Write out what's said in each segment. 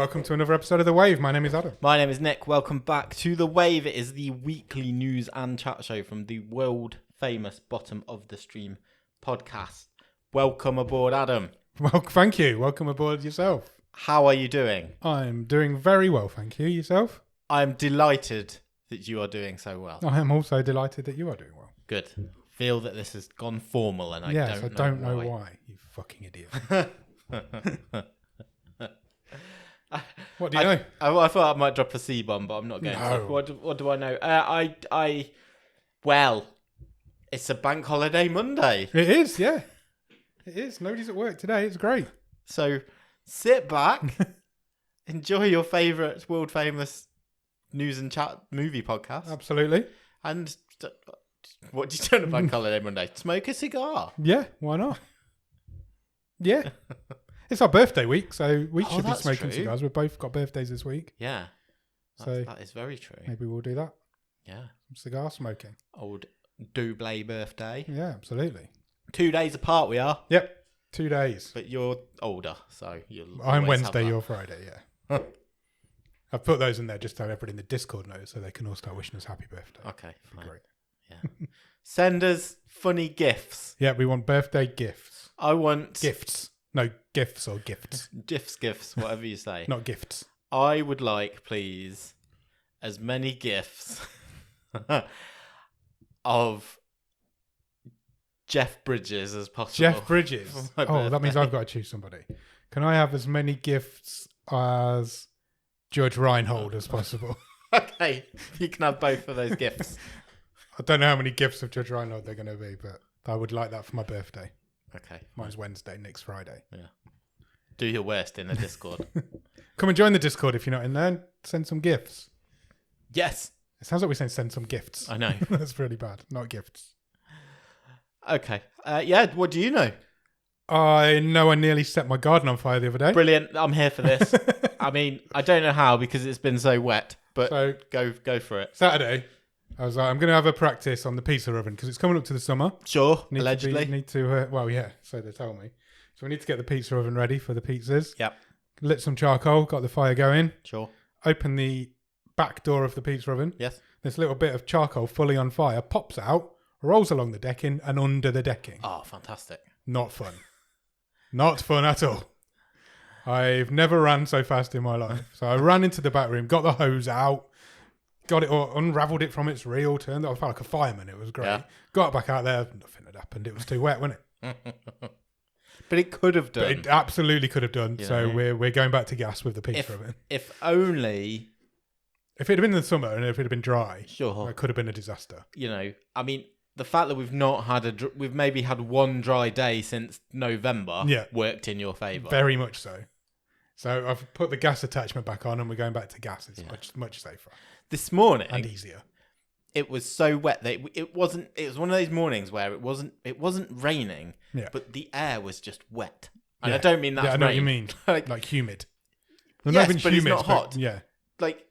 welcome to another episode of The Wave. My name is Adam. My name is Nick. Welcome back to The Wave. It is the weekly news and chat show from the world famous Bottom of the Stream podcast. Welcome aboard, Adam. Well, thank you. Welcome aboard yourself. How are you doing? I'm doing very well, thank you. Yourself? I'm delighted that you are doing so well. I am also delighted that you are doing well. Good. Feel that this has gone formal and I don't know why. You fucking idiot. What do you know? I thought I might drop a C-bomb, but I'm not going to. What do I know? Well, it's a bank holiday Monday. It is, yeah. It is. Nobody's at work today. It's great. So sit back, enjoy your favourite world famous news and chat movie podcast. Absolutely. And what do you do on a bank holiday Monday? Smoke a cigar. Yeah, why not? Yeah. It's our birthday week, so we should be smoking cigars. We've both got birthdays this week. Yeah. That is very true. Maybe we'll do that. Yeah. Some cigar smoking. Old Double birthday. Yeah, absolutely. 2 days apart we are. Yep. 2 days. But you're older, so you'll I'm Wednesday, you're Friday, yeah. I've put those in there just to have everybody in the Discord know so they can all start wishing us happy birthday. Okay. Fine. Great. Yeah. Send us funny gifts. Yeah, we want birthday gifts. I want... Gifts. No, gifts or gifts. Gifts, whatever you say. Not gifts. I would like, please, as many gifts of Jeff Bridges as possible. Jeff Bridges? Oh, that means I've got to choose somebody. Can I have as many gifts as Judge Reinhold as possible? Okay, you can have both of those gifts. I don't know how many gifts of Judge Reinhold they're going to be, but I would like that for my birthday. Okay. Mine's Wednesday, Nick's Friday. Yeah. Do your worst in the Discord. Come and join the Discord if you're not in there. Send some gifts. Yes. It sounds like we're saying send some gifts. I know. That's really bad. Not gifts. Okay. Yeah, what do you know? I know I nearly set my garden on fire the other day. Brilliant. I'm here for this. I mean, I don't know how because it's been so wet, but so, go for it. Saturday, I was like, I'm going to have a practice on the pizza oven because it's coming up to the summer. Sure, allegedly. Well, yeah, so they tell me. So we need to get the pizza oven ready for the pizzas. Yep. Lit some charcoal, got the fire going. Sure. Open the back door of the pizza oven. Yes. This little bit of charcoal fully on fire pops out, rolls along the decking and under the decking. Oh, fantastic. Not fun. Not fun at all. I've never ran so fast in my life. So I ran into the back room, got the hose out, got it all, unravelled it from its reel, turned it. I felt like a fireman. It was great. Yeah. Got back out there. Nothing had happened. It was too wet, wasn't it? But it could have done. But it absolutely could have done. So we're going back to gas with the pizza oven. If only... If it had been in the summer and if it had been dry, sure, it could have been a disaster. You know, I mean, the fact that we've maybe had one dry day since November worked in your favour. Very much so. So I've put the gas attachment back on and we're going back to gas. It's much safer. This morning and easier. It was so wet that it was one of those mornings where it wasn't raining, but the air was just wet. And I don't mean that. Yeah, I know what you mean. like humid. Well, yes, but humid, it's not hot. Yeah. Like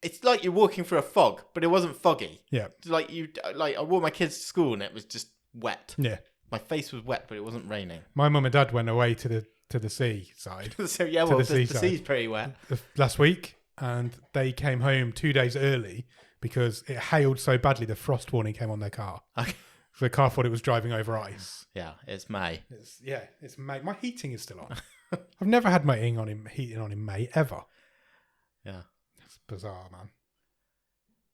it's like you're walking through a fog, but it wasn't foggy. Yeah. Like I wore my kids to school and it was just wet. Yeah. My face was wet, but it wasn't raining. My mum and dad went away to the sea side. So yeah, well, the sea's pretty wet. Last week, and they came home 2 days early because it hailed so badly the frost warning came on their car. Okay. So the car thought it was driving over ice. Yeah, it's May. It's May. My heating is still on. I've never had my heating on in May ever. Yeah. It's bizarre, man.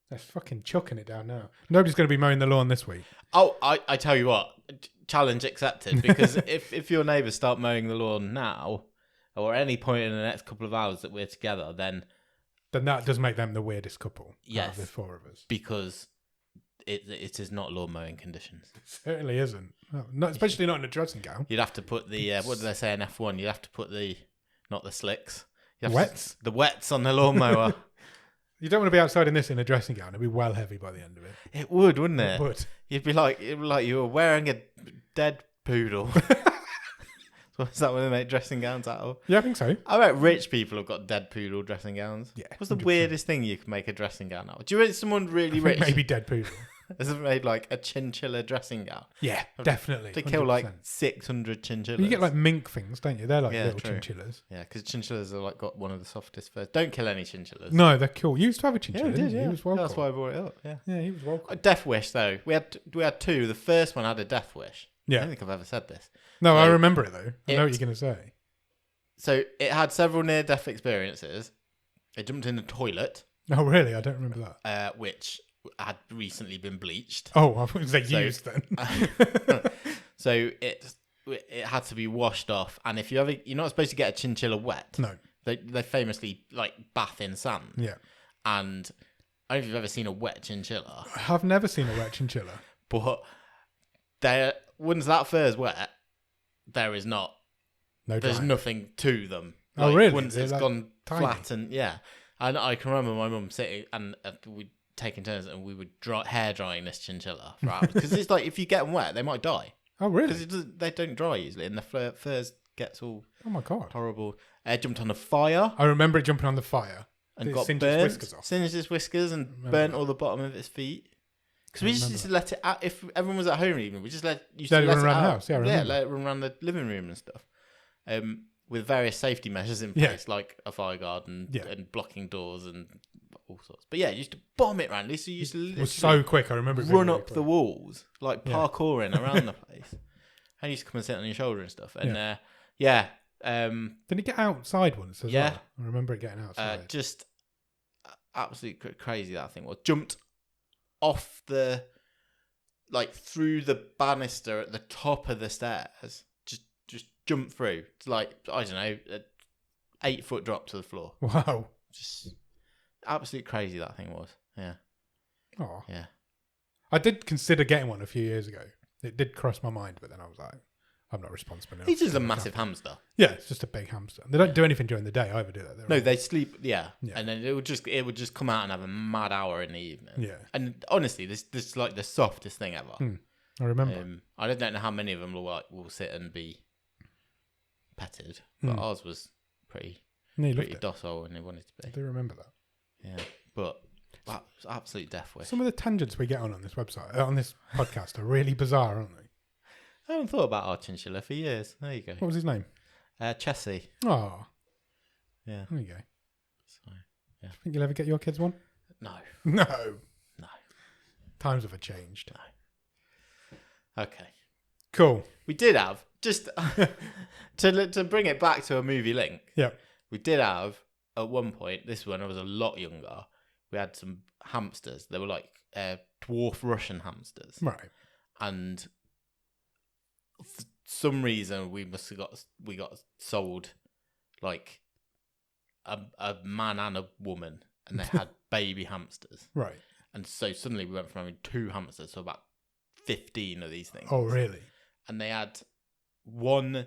They're fucking chucking it down now. Nobody's going to be mowing the lawn this week. Oh, I tell you what, challenge accepted. Because if your neighbours start mowing the lawn now, or at any point in the next couple of hours that we're together, then that does make them the weirdest couple. Yes, out of the four of us. Because it is not lawn mowing conditions. It certainly isn't. No, especially not in a dressing gown. You'd have to put the what do they say in F1? You'd have to put not the slicks. Wets? The wets on the lawnmower. You don't want to be outside in this in a dressing gown. It'd be well heavy by the end of it. It would, wouldn't it? It would. It'd be like you were wearing a dead poodle. So is that what they make dressing gowns out of? Yeah, I think so. I bet rich people have got dead poodle dressing gowns. Yeah. What's the 100%. weirdest thing you can make a dressing gown out of? Do you reckon someone really I think rich maybe dead poodle. has made like a chinchilla dressing gown? Yeah, definitely. They kill like 100%. 600 chinchillas. You get like mink things, don't you? They're like Yeah, little true. chinchillas. Yeah, because chinchillas are like got one of the softest furs. Don't kill any chinchillas. No, they're cool. You used to have a Yeah, chinchilla. we did. didn't you? Yeah, He was well that's cool. why I brought it up. Yeah. Yeah, he was well cool. A death wish though. We had two. The first one had a death wish. I Yeah. don't think I've ever said this. No, I So remember it though. I know what it- you're going to say. So it had several near-death experiences. It jumped in the toilet, Oh, really? I don't remember that. which had recently been bleached. Oh, I thought they So- used then. So it had to be washed off. And if you're not supposed to get a chinchilla wet. No. They famously like bath in sand. Yeah. And I don't know if you've ever seen a wet chinchilla, I've never seen a wet chinchilla. but once that fur's wet, there is not. No There's drying. nothing to them. Oh, really? Once They're, it's like, gone tiny? flat and yeah. And I can remember my mum sitting and we'd taking turns and we would hair drying this chinchilla for hours because it's like if you get them wet, they might die Oh, really? because they don't dry easily and the furs gets all Oh, my God. horrible. Jumped on a fire I remember it jumping on the fire. and It got singed its burnt, whiskers off. singed its whiskers and Remember burnt that. all the bottom of its feet. Because I we just remember used to let it out. If everyone was at home even, we just used Let to it let run it around the out. house, yeah, I remember. let it run around the living room and stuff. With various safety measures in Yeah. place, like a fire guard and Yeah. blocking doors and all sorts. But yeah, you used to bomb it round. So you used to It was literally so quick. I remember it being run really up quick. the walls, like Yeah. parkouring around the place. And you used to come and sit on your shoulder and stuff. And Did it get outside once as Yeah. well? I remember it getting outside. just absolutely crazy that thing was. Jumped off through the banister at the top of the stairs. Just jumped through. It's like, I don't know, a 8-foot drop to the floor. Wow. Just absolutely crazy that thing was. Yeah. Oh. Yeah. I did consider getting one a few years ago. It did cross my mind, but then I was like, I'm not responsible enough. He's just to a look massive after- hamster. Yeah, it's just a big hamster. They don't do anything during the day either, do they? They're No, all- they sleep. Yeah. Yeah. And then it would just come out and have a mad hour in the evening. Yeah, And honestly, this is like the softest thing ever. I remember. I don't know how many of them will sit and be petted, but ours was pretty No, you loved pretty it. docile when they wanted to I be. do remember that. Yeah, but that was absolute death wish. Some of the tangents we get on this website, on this podcast, are really bizarre, aren't they? I haven't thought about our chinchilla for years. There you go. What was his name? Chessie. Oh, Yeah. there you go. So, Think you'll ever get your kids one? no. No. No. Times have changed. Okay. Cool. We did have just to bring it back to a movie link. Yeah. We did have at one point. This is when I was a lot younger. We had some hamsters. They were like dwarf Russian hamsters, Right. and for some reason we got sold like a man and a woman, and they had baby hamsters. Right. And so suddenly we went from having 2 hamsters to about 15 of these things. Oh, really? And they had one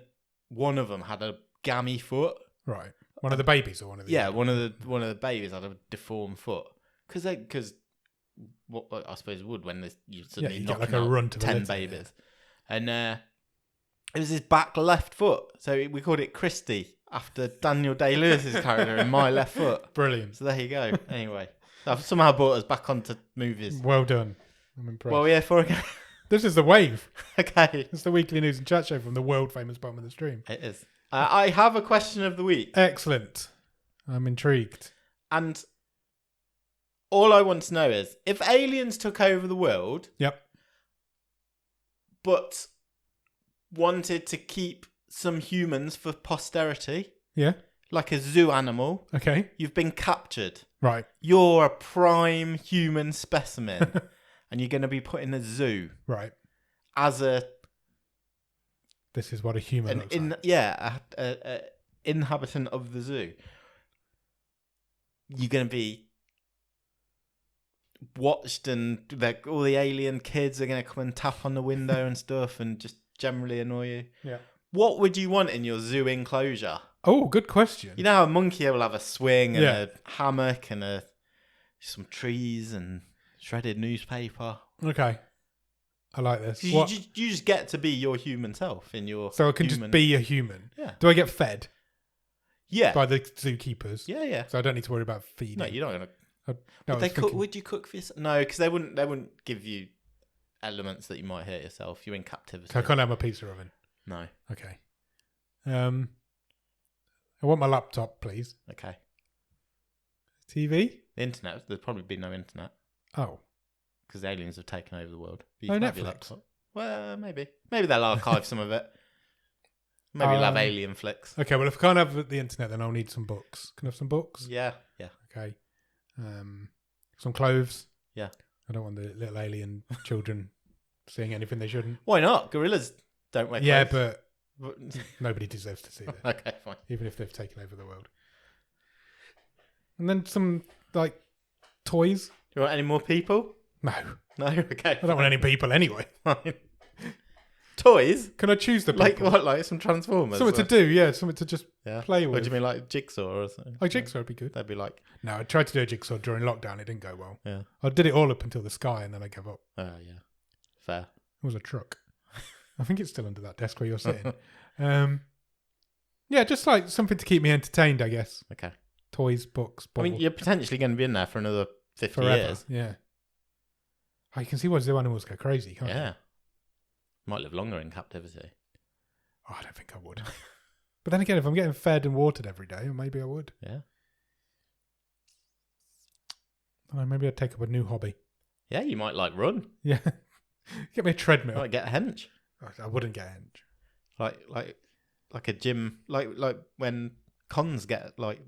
of them had a gammy foot. Right. One of the babies or one of the... Yeah, one of the babies had a deformed foot because what I suppose would when you suddenly you get knocking like a out run to the 10 litter, babies, and it was his back left foot, so we called it Christy after Daniel Day Lewis's character in My Left Foot. Brilliant. So there you go. Anyway, I've somehow brought us back onto movies. Well done. I'm impressed. Well, yeah, for again. This is The Wave. Okay, It's the weekly news and chat show from the world famous Bottom of the Stream. it is. I have a question of the week. Excellent. I'm intrigued. And all I want to know is if aliens took over the world, Yep. but wanted to keep some humans for posterity, Yeah. like a zoo animal, Okay. you've been captured. Right. You're a prime human specimen, and you're going to be put in a zoo Right. as This is what a human looks like. a inhabitant of the zoo. You're going to be watched, and all the alien kids are going to come and tap on the window and stuff, and just generally annoy you. Yeah. What would you want in your zoo enclosure? Oh, good question. You know how a monkey will have a swing and Yeah. a hammock and some trees and shredded newspaper. Okay. I like this. You just get to be your human self in your. So I can human... just be a human. Yeah. Do I get fed Yeah. by the zookeepers? Yeah. So I don't need to worry about feeding. No, you're not gonna. No, Would they cook? Would you cook for yourself? No, because they wouldn't give you elements that you might hurt yourself. You're in captivity. So I can't have my pizza oven. No. Okay. I want my laptop, please. Okay. TV? The internet. There'd probably be no internet Oh. because aliens have taken over the world. But No, can have your Netflix. laptop. Well, maybe. Maybe they'll archive some of it. Maybe they'll have alien flicks. Okay, well, if I can't have the internet, then I'll need some books. Can I have some books? Yeah. Okay. Some clothes. Yeah. I don't want the little alien children seeing anything they shouldn't. Why not? Gorillas don't wear Yeah, clothes. but nobody deserves to see this, Okay, fine. even if they've taken over the world. And then some, like, toys. Do you want any more people? No, No? Okay. I don't want any people anyway. Fine. Toys? Can I choose the people? Like what? Like some Transformers? Something to do, yeah. Something to just Yeah. play What with. do you mean, like Jigsaw or something? Oh, Jigsaw would be good. They'd be like, No, I tried to do a Jigsaw during lockdown. It didn't go well. yeah. I did it all up until the sky, and then I gave up. Oh, yeah. Fair. It was a truck. I think it's still under that desk where you're sitting. Yeah, just like something to keep me entertained, I guess. Okay. Toys, books, I mean, balls, you're potentially going to be in there for another 50 forever. years. Yeah. Oh, you can see why zoo animals go crazy, can't you? Yeah. Might live longer in captivity. Oh, I don't think I would. But then again, if I'm getting fed and watered every day, maybe I would. Yeah. I don't know, maybe I'd take up a new hobby. Yeah, you might like run. Yeah. Get me a You treadmill. might get a hench. I wouldn't get a hench. Like a gym, like when cons get like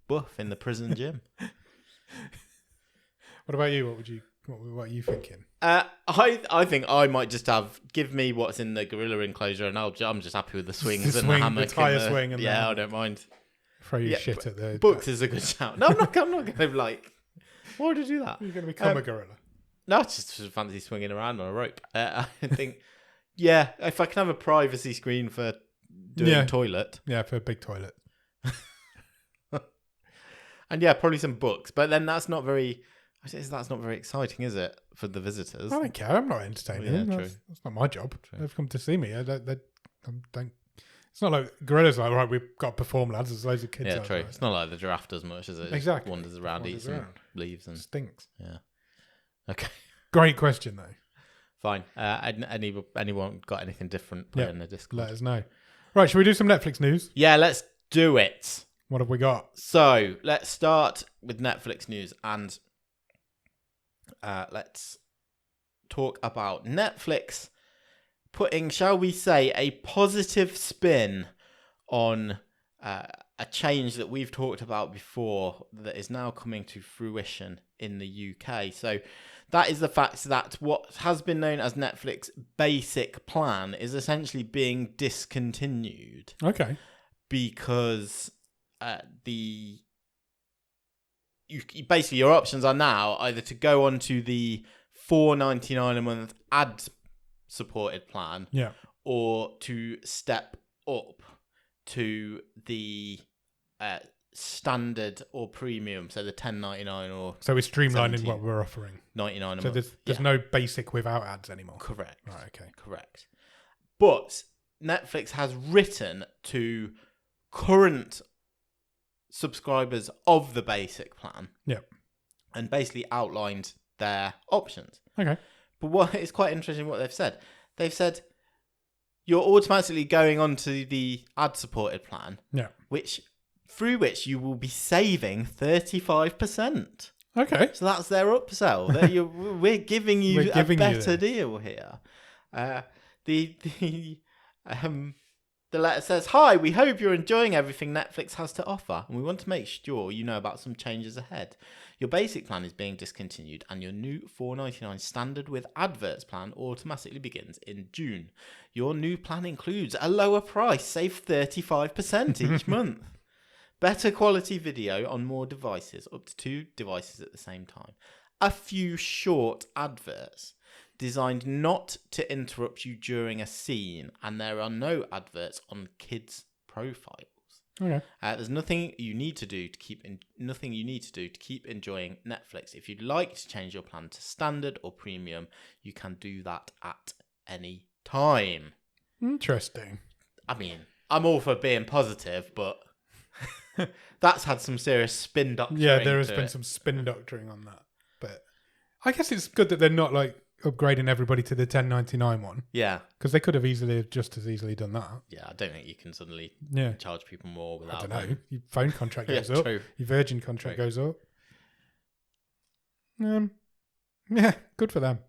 buff in the prison gym. What about you? What are you thinking? I think I might just give me what's in the gorilla enclosure, and I'm just happy with the swings The and swing, the the hammock. tyre and swing and the yeah, I hammock. don't mind. Throw your Yeah, shit at the Books is a good shout. No, I'm not going to like. Why would I do that? You're going to become a gorilla. No, it's just fancy swinging around on a rope. I think, yeah, if I can have a privacy screen for doing toilet, Yeah, for a big toilet. and yeah, probably some books. But then that's not very exciting, is it, for the visitors? I don't care. I'm not entertaining Yeah, them. true. That's not my job. True. They've come to see me. I don't. It's not like gorillas. Like, right, we've got to perform, lads. There's loads of kids. Yeah, outside. true. It's not like the giraffe does much, is it? It just Exactly. wanders around, Wanders eats some around. leaves, and Stinks. yeah. Okay, Great question though. fine. Anyone got anything different? Put it in the Discord. Let us know. Right, shall we do some Netflix news? Yeah, let's do it. What have we got? So let's start with Netflix news, and let's talk about Netflix putting, shall we say, a positive spin on a change that we've talked about before that is now coming to fruition in the UK. So that is the fact that what has been known as Netflix Basic Plan is essentially being discontinued Okay. because basically your options are now either to go on to the $4.99 a month ad supported plan, Yeah. or to step up to the standard or premium, so the $10.99 or So we're streamlining 17. what we're offering. $99 a So month. there's Yeah, no basic without ads anymore. correct. Right. Okay. Correct. But Netflix has written to current subscribers of the basic plan. Yeah. And basically outlined their options. Okay. But what is quite interesting what they've said. They've said you're automatically going on to the ad supported plan, Yeah. through which you will be saving 35%. Okay. So that's their upsell. We're giving you We're giving a you better this. deal here. The letter says, "Hi, we hope you're enjoying everything Netflix has to offer, and we want to make sure you know about some changes ahead. Your basic plan is being discontinued, and your new $4.99 standard with adverts plan automatically begins in June. Your new plan includes a lower price, save 35% each month. Better quality video on more devices, up to 2 devices at the same time. A few short adverts designed not to interrupt you during a scene, and there are no adverts on kids' profiles. Okay. There's nothing you need to do to keep enjoying Netflix. If you'd like to change your plan to standard or premium, you can do that at any time. Interesting. I mean, I'm all for being positive, but that's had some serious spin doctoring. Yeah, there has to been it. some spin doctoring on that. But I guess it's good that they're not like upgrading everybody to the 1099 one, Yeah, because they could have just as easily done that. yeah. I don't think you can suddenly Yeah. charge people more I without. don't know. Your phone contract goes Yeah, up. true. Your Virgin contract True. goes up. Yeah, good for them.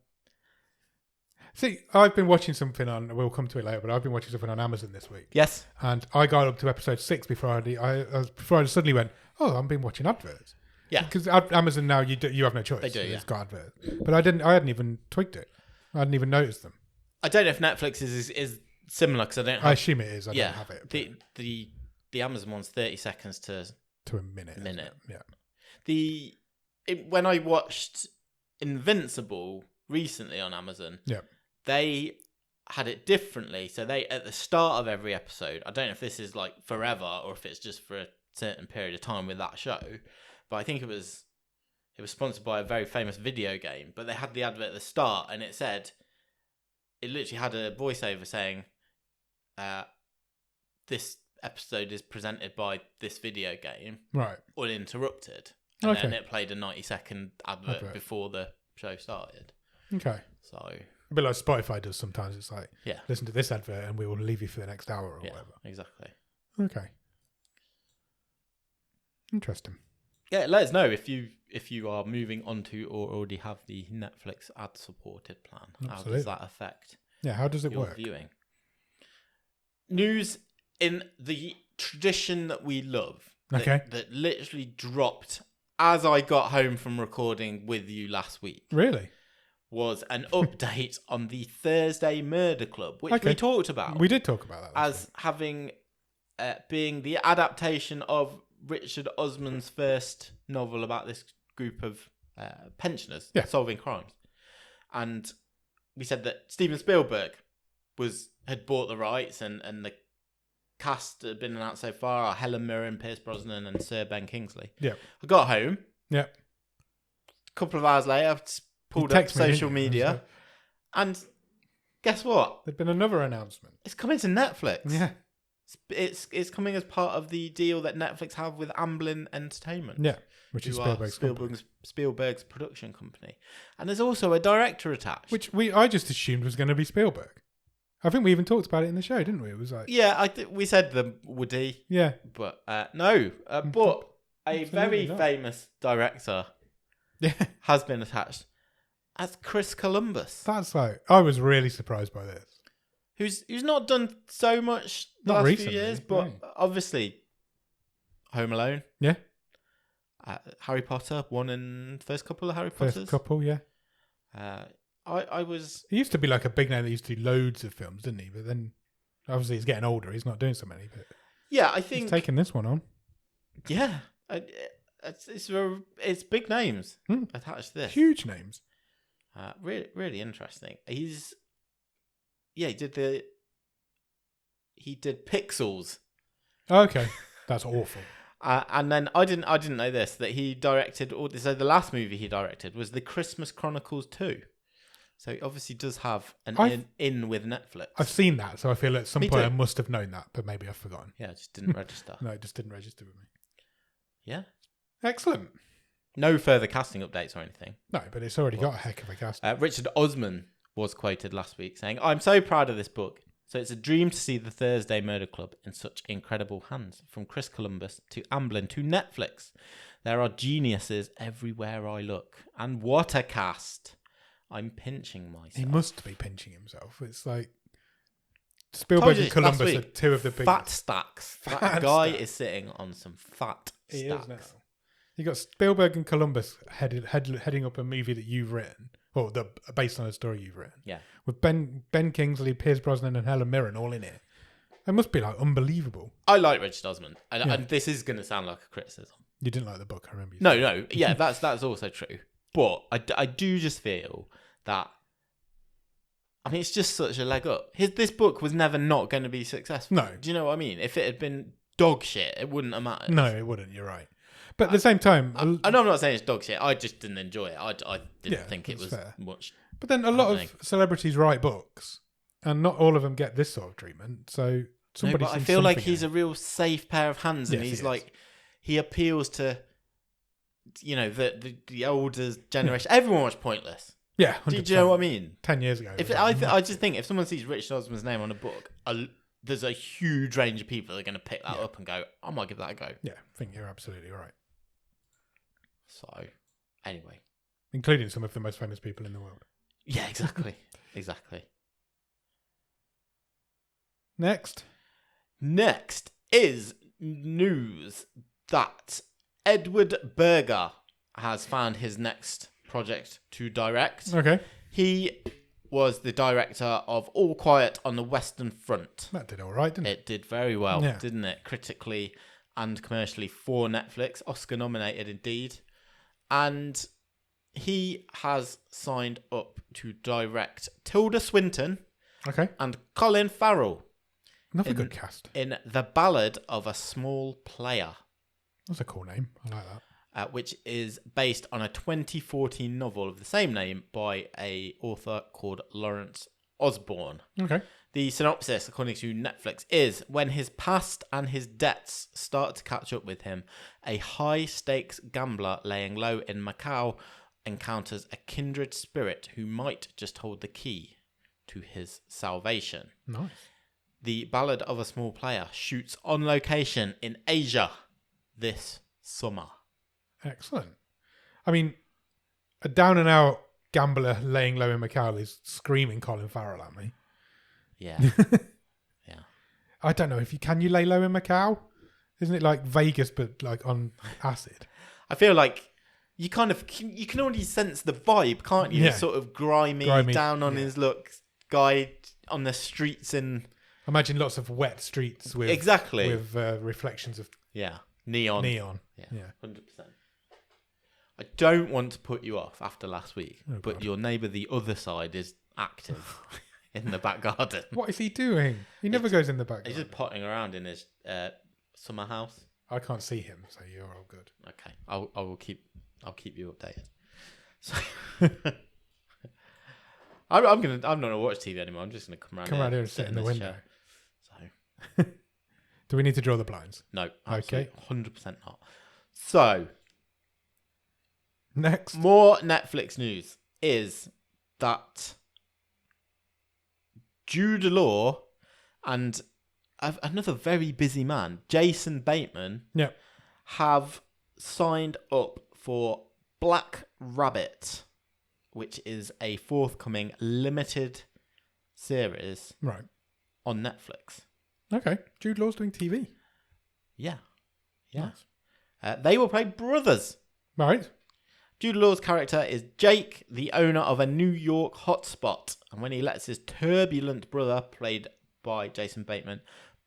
See, I've been watching something on. We'll come to it later, but I've been watching something on Amazon this week, Yes. and I got up to episode 6 before I suddenly went, "Oh, I've been watching adverts." Yeah. Because Amazon now you have no choice. They do, It's yeah. got adverts, but I hadn't even tweaked it. I hadn't even noticed them. I don't know if Netflix is similar because I don't I have. assume it is. I yeah, don't have it. but the Amazon one's 30 seconds to to a minute. isn't minute. it? Yeah. When I watched Invincible recently on Amazon, Yeah. they had it differently. So they at the start of every episode, I don't know if this is like forever or if it's just for a certain period of time with that show, but I think it was sponsored by a very famous video game. But they had the advert at the start, and it literally had a voiceover saying, "This episode is presented by this video game." Right. Uninterrupted, and Okay. then it played a 90-second advert Advert. before the show started. Okay. So A bit like Spotify does sometimes. It's like, yeah, listen to this advert and we will leave you for the next hour or yeah, whatever. exactly. Okay. Interesting. Yeah, let us know if you are moving on to or already have the Netflix ad-supported plan. How Absolutely. does that affect Yeah, how does it your work? viewing? News in the tradition that we love. Okay. That literally dropped as I got home from recording with you last week. Really? Was an update on the Thursday Murder Club, which Okay. we talked about We did talk about that. last as having being the adaptation of Richard Osman's first novel about this group of pensioners Yeah. solving crimes. And we said that Steven Spielberg had bought the rights, and the cast had been announced so far are Helen Mirren, Pierce Brosnan, and Sir Ben Kingsley. Yeah. I got home. Yeah. A couple of hours later, I pulled You up text me, didn't social you? media, and guess what? There'd been another announcement. It's coming to Netflix. Yeah. It's coming as part of the deal that Netflix have with Amblin Entertainment. Yeah. Which is who are Spielberg's company. Spielberg's production company. And there's also a director attached. Which I just assumed was going to be Spielberg. I think we even talked about it in the show, didn't we? It was like, yeah, we said the Woody, yeah. but no. But a Absolutely very not. famous director Yeah. has been attached as Chris Columbus, That's like, I was really surprised by this. who's not done so much the Not last recently, few years, but no. obviously Home Alone, Yeah. Harry Potter, first couple of Harry First Potters. couple, yeah. I was He used to be like a big name that used to do loads of films, didn't he? But then, obviously, he's getting older. He's not doing so many. But yeah, I he's think taking this one on. yeah, it's big names Hmm. attached to this. Huge names. Really interesting. He did Pixels, Okay. That's awful. and then I didn't know this, that he directed. So the last movie he directed was The Christmas Chronicles 2. So he obviously does have an in with Netflix. I've seen that, so I feel at some Me point too. I must have known that, but maybe I've forgotten. Yeah, it just didn't register. No, it just didn't register with me. Yeah, Excellent. no further casting updates or anything. No, but it's already got a heck of a cast. Richard Osman was quoted last week saying, "I'm so proud of this book. So it's a dream to see the Thursday Murder Club in such incredible hands. From Chris Columbus to Amblin to Netflix. There are geniuses everywhere I look. And what a cast. I'm pinching myself." He must be pinching himself. It's like Told Spielberg you and this Columbus last are week. two of the biggest. Fat stacks. That Fat guy stacks. is sitting on some fat He stacks. is now. You got Spielberg and Columbus heading up a movie that you've written, or based on a story you've written. Yeah. With Ben Kingsley, Pierce Brosnan, and Helen Mirren all in it. It must be like unbelievable. I like Richard Osman. And, Yeah. and this is going to sound like a criticism. You didn't like the book, I remember. You No, no. Yeah, that's also true. But I do just feel that, I mean, it's just such a leg up. This book was never not going to be successful. No. Do you know what I mean? If it had been dog shit, it wouldn't have mattered. No, it wouldn't. You're right. But at the same time, I know I'm not saying it's dog shit. I just didn't enjoy it. I didn't Yeah, think it that's was fair. much. but then a lot happening. of celebrities write books, and not all of them get this sort of treatment. So No, somebody. but I feel like he's a real safe pair of hands, and Yes, he he's is. like he appeals to, the older generation. Everyone watched Pointless. Yeah. Do you know what I mean? 10 years ago. If it was I just think if someone sees Richard Osman's name on a book, there's a huge range of people that are going to pick that Yeah. up and go, I might give that a go. yeah, I think you're absolutely right, So, anyway, including some of the most famous people in the world. yeah, exactly, exactly. Next. Next is news that Edward Berger has found his next project to direct. Okay, He was the director of All Quiet on the Western Front. that did all right, didn't it? It did very well, Yeah. didn't it? Critically and commercially for Netflix. Oscar nominated indeed. And he has signed up to direct Tilda Swinton Okay, and Colin Farrell another in- good cast. in The Ballad of a Small Player, That's a cool name. I like that. which is based on a 2014 novel of the same name by a author called Lawrence Osborne. Okay, The synopsis, according to Netflix, is when his past and his debts start to catch up with him, a high-stakes gambler laying low in Macau encounters a kindred spirit who might just hold the key to his salvation. nice. The Ballad of a Small Player shoots on location in Asia this summer. Excellent. I mean, a down and out gambler laying low in Macau is screaming Colin Farrell at me. Yeah. Yeah. I don't know if you can lay low in Macau. Isn't it like Vegas but like on acid? I feel like you can already sense the vibe, can't you? Yeah. Sort of grimy down on yeah. his look guy on the streets in Imagine lots of wet streets with exactly with reflections of yeah neon. neon. Yeah, Yeah. 100%. I don't want to put you off after last week, Oh, but God. your neighbour the other side is active in the back garden. What is he doing? He never goes in the back. He's just potting around in his summer house. I can't see him, so you're all good. Okay, I'll keep you updated. So I'm not gonna watch TV anymore. I'm just gonna come around here and sit in the this window. chair. So Do we need to draw the blinds? no, Okay. 100% not. So Next. more Netflix news is that Jude Law and another very busy man, Jason Bateman, Yeah. have signed up for Black Rabbit, which is a forthcoming limited series Right. on Netflix. Okay. Jude Law's doing TV. Yeah. Yeah. Nice. They will play brothers. Right. Jude Law's character is Jake, the owner of a New York hotspot. And when he lets his turbulent brother, played by Jason Bateman,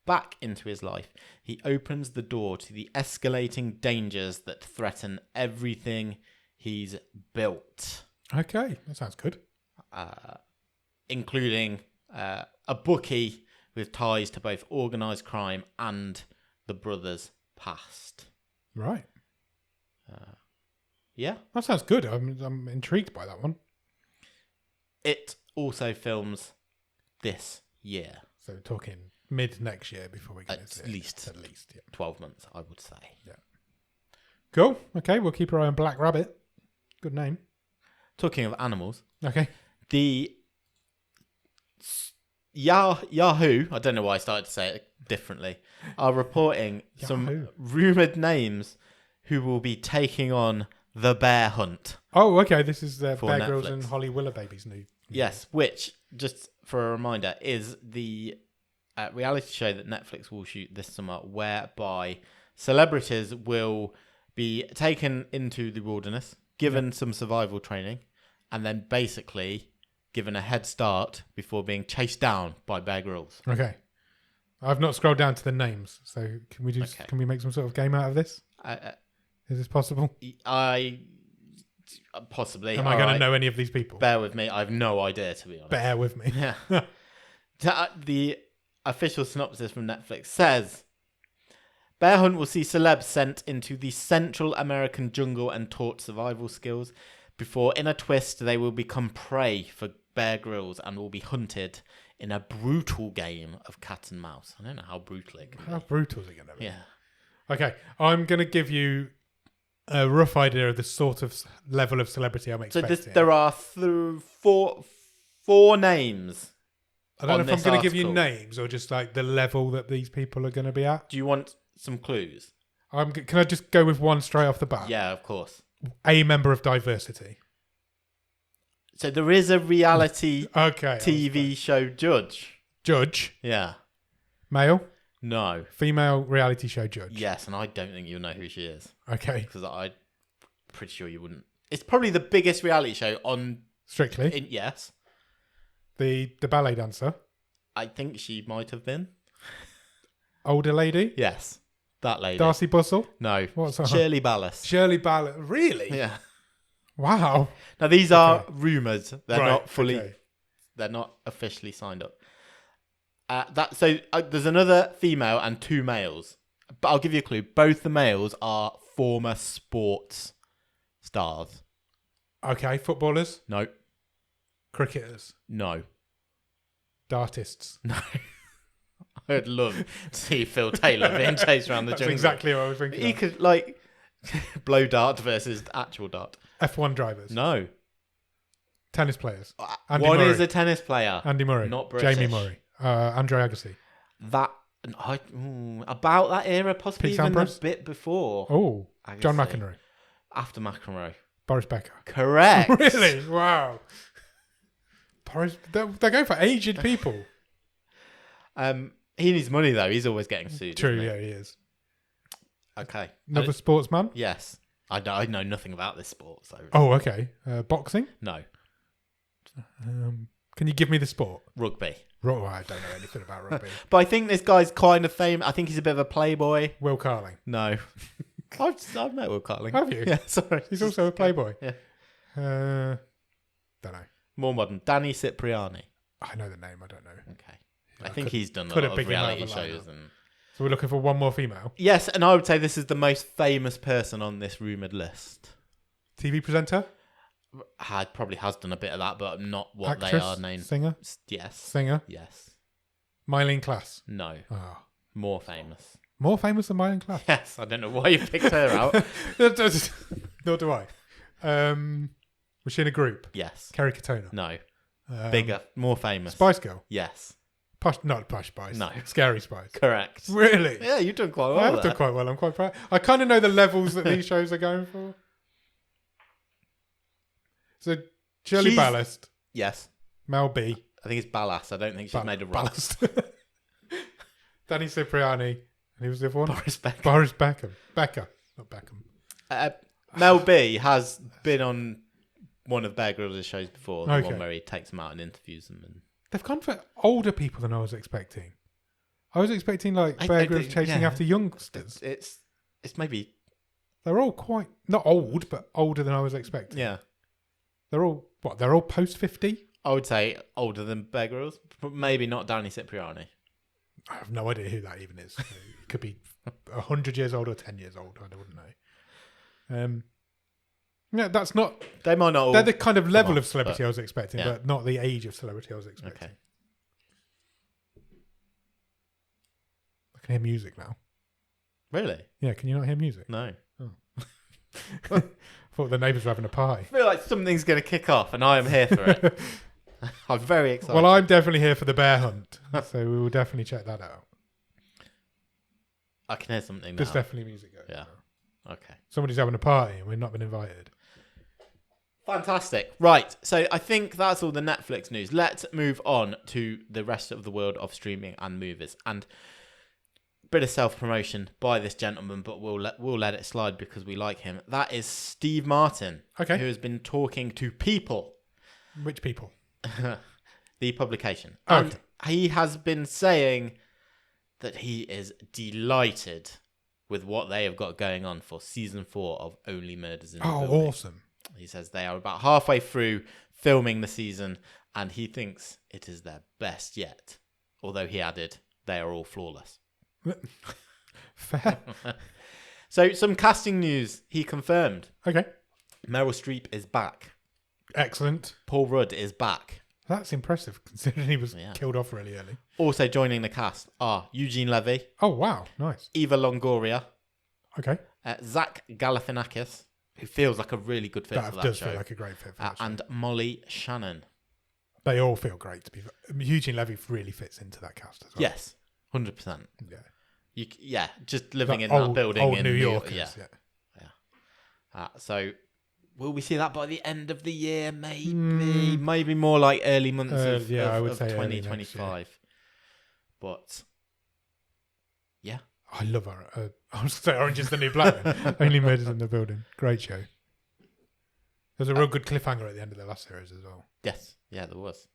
back into his life, he opens the door to the escalating dangers that threaten everything he's built, Okay. That sounds good. including a bookie with ties to both organised crime and the brother's past. Right. Yeah. That sounds good. I'm intrigued by that one. It also films this year. So we're talking mid next year before we get At into it. least. At least, yeah. 12 months, I would say. Cool. Okay, we'll keep our eye on Black Rabbit. Good name. Talking of animals, Okay. the Yahoo, I don't know why I started to say it differently, are reporting Yahoo. some rumoured names who will be taking on the bear hunt. Oh, okay. This is For Bear Grylls Netflix. and Holly Willoughby's new. Yes, which, just for a reminder, is the reality show that Netflix will shoot this summer, whereby celebrities will be taken into the wilderness, given some survival training, and then basically given a head start before being chased down by Bear Grylls. Okay. I've not scrolled down to the names, so can we Okay. can we make some sort of game out of this? Is this possible? I possibly. Am I going to Alright, know any of these people? Bear with me. I have no idea, to be honest. Bear with me. Yeah. The official synopsis from Netflix says Bear hunt will see celebs sent into the Central American jungle and taught survival skills. Before, in a twist, they will become prey for Bear Grylls and will be hunted in a brutal game of cat and mouse. I don't know how brutal it can How be. brutal is it going to be? Yeah. Okay, I'm going to give you a rough idea of the sort of level of celebrity I'm So expecting. there are four names. I don't know on if I'm this going to give you article. names or just like the level that these people are going to be at. Do you want some clues? Can I just go with one straight off the bat? Yeah, of course. A member of diversity. So there is a reality Okay. TV show judge. Judge. Yeah. Male. No. Female reality show judge. Yes, and I don't think you'll know who she is Okay. because I'm pretty sure you wouldn't. It's probably the biggest reality show on. Strictly. Yes, The ballet dancer. I think she might have been. Older lady. Yes, that lady. Darcy Bussell. No, What's her? Shirley Ballas. Shirley Ballard. Really? Yeah. Wow. Now these are rumours. They're Right, not fully. okay. They're not officially signed up. There's another female and two males, but I'll give you a clue. Both the males are former sports stars. Okay. Footballers. No, Cricketers. no, Dartists. no. I'd love to see Phil Taylor being chased around the That's jungle. exactly what I was thinking. He of. could blow dart versus actual dart. F1 drivers. No, Tennis players. Andy one Murray. is a tennis player. Andy Murray. Not British. Jamie Murray. Andre Agassi. That about that era, possibly Pete even Sampras? a bit before. Oh. John Agassi. McEnroe. After McEnroe. Boris Becker. Correct. Really? Wow. Boris, they're going for aged people. He needs money though. He's always getting sued. True, isn't he? yeah, he is. Okay. Another sportsman? Yes. I know nothing about this sport, so Oh, okay. Boxing? no. Can you give me the sport? Rugby. I don't know anything about rugby. But I think this guy's kind of famous. I think he's a bit of a playboy. Will Carling. No. I've met Will Carling. Have you? Yeah, sorry. He's also a playboy. Yeah. Don't know. More modern. Danny Cipriani. I know the name. I don't know. Okay. Yeah, I think could- he's done a could lot have of picked him out reality of a lineup. shows. And So we're looking for one more female. yes, and I would say this is the most famous person on this rumoured list. TV presenter? Probably has done a bit of that, but not what Actress? they are named. Singer? Yes. Singer? Yes. Mylene Klass. No. Oh. More famous. More famous than Mylene Klass? Yes, I don't know why you picked her out. Nor do I. Was she in a group? Yes. Kerry Katona. No. Um, Bigger. More famous. Spice Girl. Yes. Not Posh Spice. No. Scary Spice. Correct. Really? Yeah, you've done quite I well have there. done quite well. I'm quite proud. I kind of know the levels that these shows are going for. So, Shirley She's- Ballast, Yes. Mel B. I think it's Ballas. I don't think she's made a rock. Ballast. Danny Cipriani. And who was the other one? Boris Becker. Boris Beckham. Becker. Not Beckham. Mel B has been on one of Bear Grylls' shows before. The Okay. one where he takes them out and interviews them. And They've gone for older people than I was expecting. I was expecting like I Bear Grylls think- chasing yeah. after youngsters. it's maybe, They're all quite, not old, but older than I was expecting. yeah. They're all post 50? I would say older than Bear Grylls, but maybe not Danny Cipriani. I have no idea who that even is. It could be 100 years old or 10 years old. I wouldn't know. Yeah, that's not. They might not all. They're the kind of level on, of celebrity but- I was expecting, yeah. but not the age of celebrity I was expecting. Okay. I can hear music now. Really? Yeah, can you not hear music? No. I thought the neighbours were having a party. I feel like something's going to kick off, and I am here for it. I'm very excited. Well, I'm definitely here for the bear hunt, so we will definitely check that out. I can hear something now. There's definitely music going. Yeah. now. Okay. Somebody's having a party and we've not been invited. Fantastic. Right. So I think that's all the Netflix news. Let's move on to the rest of the world of streaming and movies. And bit of self-promotion by this gentleman, but we'll let it slide because we like him. That is Steve Martin, Okay. who has been talking to People, Which people? the publication. Okay. And he has been saying that he is delighted with what they have got going on for season 4 of Only Murders in the Oh, Building. awesome. He says they are about halfway through filming the season and he thinks it is their best yet. Although he added, they are all flawless. Fair. So, some casting news. He confirmed. Okay. Meryl Streep is back. Excellent. Paul Rudd is back. That's impressive considering he was Yeah. killed off really early. Also joining the cast are Eugene Levy, Oh, wow. Nice. Eva Longoria, Okay. Zach Galifianakis, who feels like a really good fit for That that does show, feel like a great fit for that show. and Molly Shannon. They all feel great to be fair. Eugene Levy really fits into that cast as well. Yes, 100%. Yeah. Just living Like in that building old in New York. Yorkers. Yeah. So, will we see that by the end of the year? Maybe more like early months I would of say early next 2025. But yeah, I love I was going to say Orange is the New Black. Then. Only Murders in the Building. Great show. There's a real good cliffhanger at the end of the last series as well. yes, yeah, there was.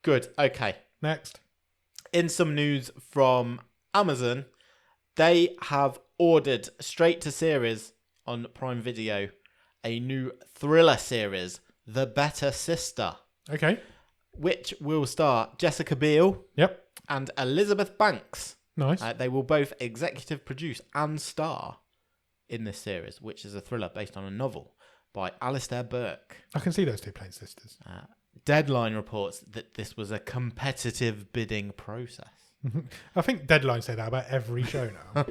Good. Okay. Next. In some news from Amazon, they have ordered straight to series on Prime Video a new thriller series, The Better Sister, Okay. which will star Jessica Biel Yep. and Elizabeth Banks. Nice. They will both executive produce and star in this series, which is a thriller based on a novel by Alistair Burke. I can see those two playing sisters. Deadline reports that this was a competitive bidding process, I think Deadline say that about every show now.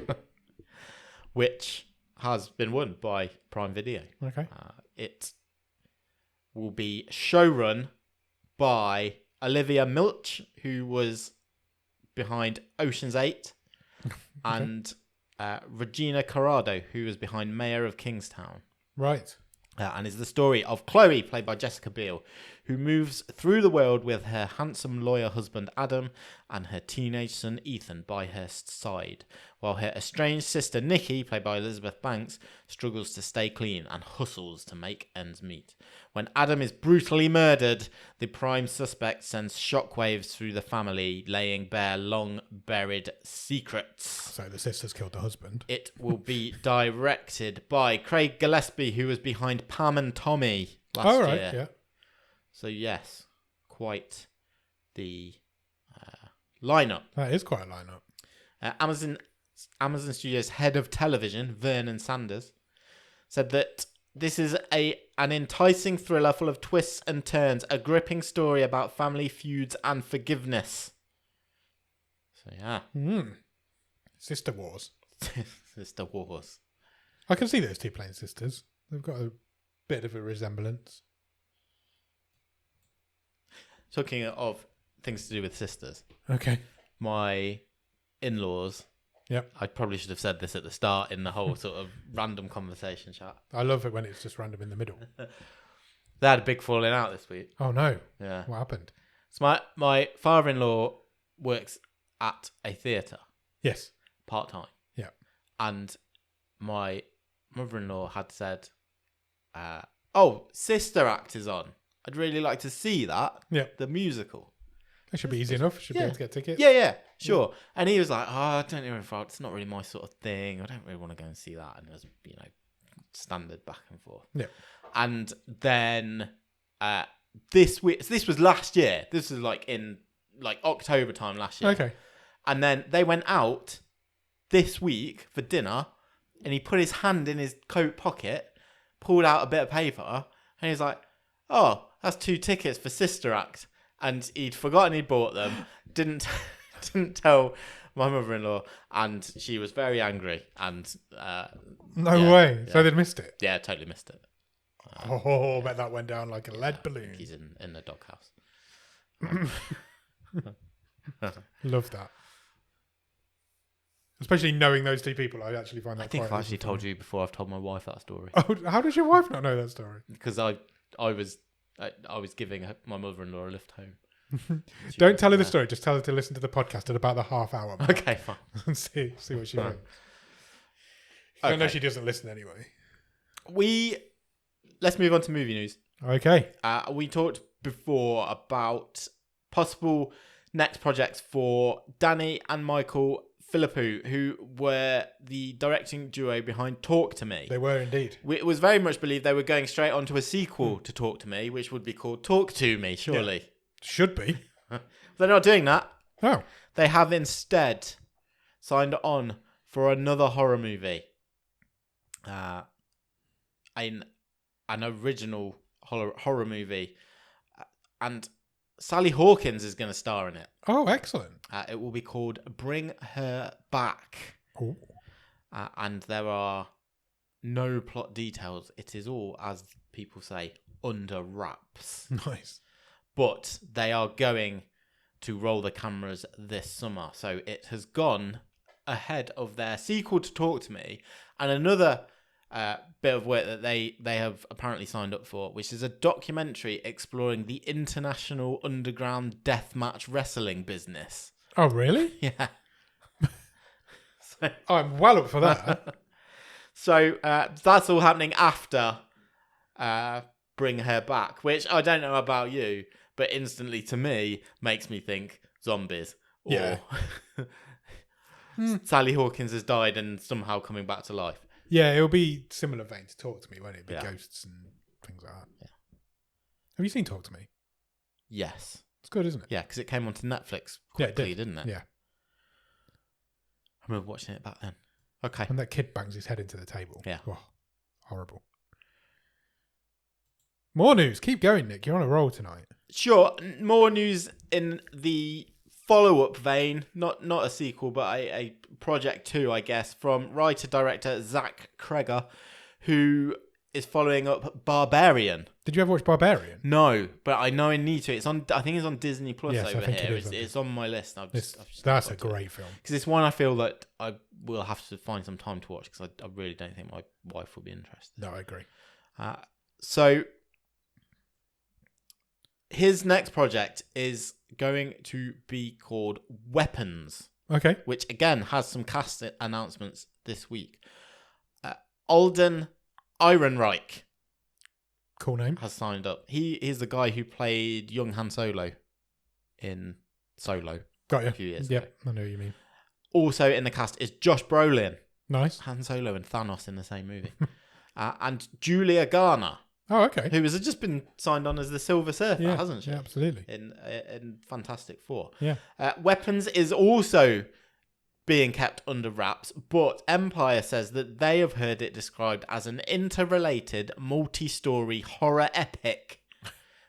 which has been won by Prime Video. Okay. It will be showrun by Olivia Milch, who was behind Ocean's 8, and Regina Corrado, who was behind Mayor of Kingstown. Right. And is the story of Chloe, played by Jessica Biel, who moves through the world with her handsome lawyer husband Adam and her teenage son Ethan by her side, while her estranged sister Nikki, played by Elizabeth Banks, struggles to stay clean and hustles to make ends meet. When Adam is brutally murdered, the prime suspect sends shockwaves through the family, laying bare long-buried secrets. So the sisters killed the husband. It will be directed by Craig Gillespie, who was behind Pam and Tommy last Oh, right. year. Yeah. So yes, quite the lineup. That is quite a lineup. Amazon Studios head of television, Vernon Sanders, said that this is an enticing thriller full of twists and turns, a gripping story about family feuds and forgiveness. So yeah, Sister Wars. Sister Wars. I can see those two playing sisters. They've got a bit of a resemblance. Talking of things to do with sisters, Okay. my in-laws. Yep. I probably should have said this at the start in the whole sort of random conversation chat. I love it when it's just random in the middle. They had a big falling out this week. Oh, no. Yeah. What happened? So my father-in-law works at a theatre Yes. part-time. Yeah. And my mother-in-law had said, Sister Act is on. I'd really like to see that. Yeah. The musical. It should be easy enough. Should be Yeah. able to get tickets. Yeah, sure. And he was like, I don't know if it's not really my sort of thing. I don't really want to go and see that. And it was, standard back and forth. Yeah. And then this week, so this was last year. This was in October time last year. Okay. And then they went out this week for dinner, and he put his hand in his coat pocket, pulled out a bit of paper, and he's like, "Oh, that's 2 tickets for Sister Act." And he'd forgotten he'd bought them. Didn't tell my mother-in-law, and she was very angry. And No way. So they'd missed it. yeah, totally missed it. Oh, I bet that went down like a lead balloon. He's in the doghouse. Love that. Especially knowing those two people, I actually find that I think quite I've actually told you before. I've told my wife that story Oh, how does your wife not know that story? because I was giving my mother-in-law a lift home. She Don't was tell her the there. story. Just tell her to listen to the podcast at about the half hour mark Okay, fine. and see what she Fine. thinks. I know Okay. she doesn't listen anyway. Let's move on to movie news. Okay. We talked before about possible next projects for Danny and Michael Philippou, who were the directing duo behind Talk to Me. They were indeed. It was very much believed they were going straight on to a sequel to Talk to Me, which would be called Talk to Me, surely. Should be. They're not doing that. Oh. They have instead signed on for another horror movie. An original horror movie. And Sally Hawkins is going to star in it. Oh, excellent. It will be called Bring Her Back. Oh. And there are no plot details. It is all, as people say, under wraps. Nice. But they are going to roll the cameras this summer. So it has gone ahead of their sequel to Talk to Me. And another bit of work that they have apparently signed up for, which is a documentary exploring the international underground deathmatch wrestling business. Oh, really? Yeah. I'm well up for that. So that's all happening after Bring Her Back, which I don't know about you, but instantly to me makes me think zombies. Or Yeah. Sally Hawkins has died and somehow coming back to life. Yeah, it'll be similar vein to Talk to Me, won't it? Be Yeah. ghosts and things like that. Yeah. Have you seen Talk to Me? Yes. It's good, isn't it? Yeah, because it came onto Netflix Yeah, it quickly, did. didn't it? Yeah. I remember watching it back then. Okay. And that kid bangs his head into the table. Yeah. Oh, horrible. More news. Keep going, Nick. You're on a roll tonight. Sure. More news in the follow-up vein, not a sequel, but a project 2, I guess, from writer-director Zach Kreger, who is following up Barbarian. Did you ever watch Barbarian? No, but I know I need to. I think it's on Disney Plus Yes, I over think here. it is It's on my list. That's a great film. Because it's one I feel that I will have to find some time to watch because I really don't think my wife will be interested. No, I agree. So his next project is going to be called Weapons, Okay. which again has some cast announcements this week. Alden Ehrenreich Cool name. has signed up. He is the guy who played young Han Solo in Solo Got you. a few years ago. Yep, I know what you mean. Also in the cast is Josh Brolin, Nice. Han Solo and Thanos in the same movie. And Julia Garner, Oh, okay. who has just been signed on as the Silver Surfer, Yeah, hasn't she? yeah, absolutely. In Fantastic Four. Yeah. Weapons is also being kept under wraps, but Empire says that they have heard it described as an interrelated, multi-story horror epic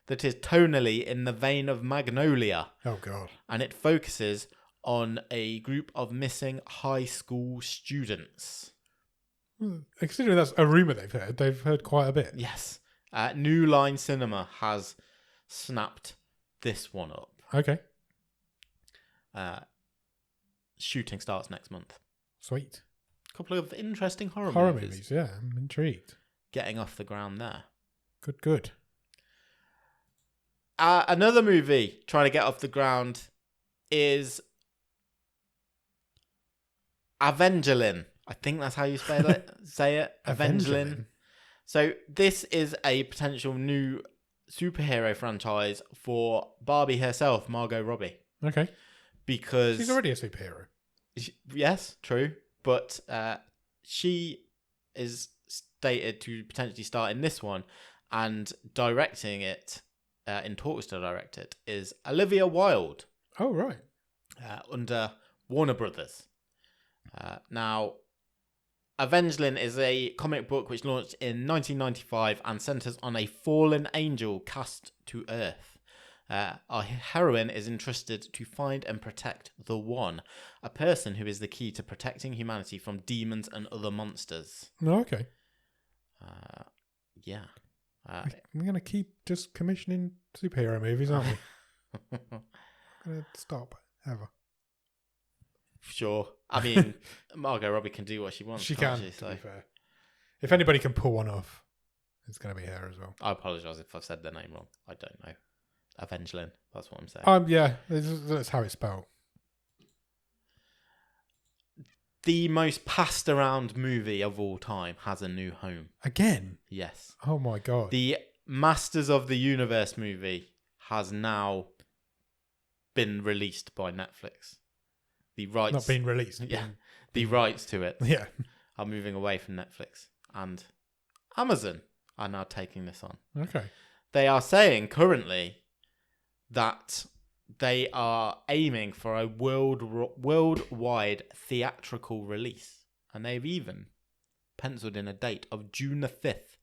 that is tonally in the vein of Magnolia, Oh, God. and it focuses on a group of missing high school students. Considering that's a rumour they've heard quite a bit. Yes. New Line Cinema has snapped this one up. Okay. Shooting starts next month. Sweet. A couple of interesting horror movies, yeah. I'm intrigued. getting off the ground there. Good. Another movie trying to get off the ground is Evangeline. I think that's how you spell it. Say it. Evangeline. So this is a potential new superhero franchise for Barbie herself, Margot Robbie. Okay. Because she's already a superhero. Yes, true. But she is stated to potentially start in this one, and directing it, in talks to direct it, is Olivia Wilde. Oh, right. Under Warner Brothers. Now, Evangeline is a comic book which launched in 1995 and centers on a fallen angel cast to Earth. Our heroine is entrusted to find and protect the One, a person who is the key to protecting humanity from demons and other monsters. Oh, okay. Yeah. We're going to keep just commissioning superhero movies, aren't we? Going to stop, ever. Sure. I mean, Margot Robbie can do what she wants. She can't can, she? to be fair. If anybody can pull one off, it's going to be her as well. I apologise if I've said their name wrong. I don't know. Evangeline. That's what I'm saying. Yeah, that's how it's spelled. The most passed around movie of all time has a new home. Again? Yes. Oh my God. The Masters of the Universe movie has now been released by Netflix. The rights... Not being released. Yeah. The rights to it Yeah. are moving away from Netflix. And Amazon are now taking this on. Okay. They are saying currently that they are aiming for a worldwide theatrical release, and they've even penciled in a date of June the 5th,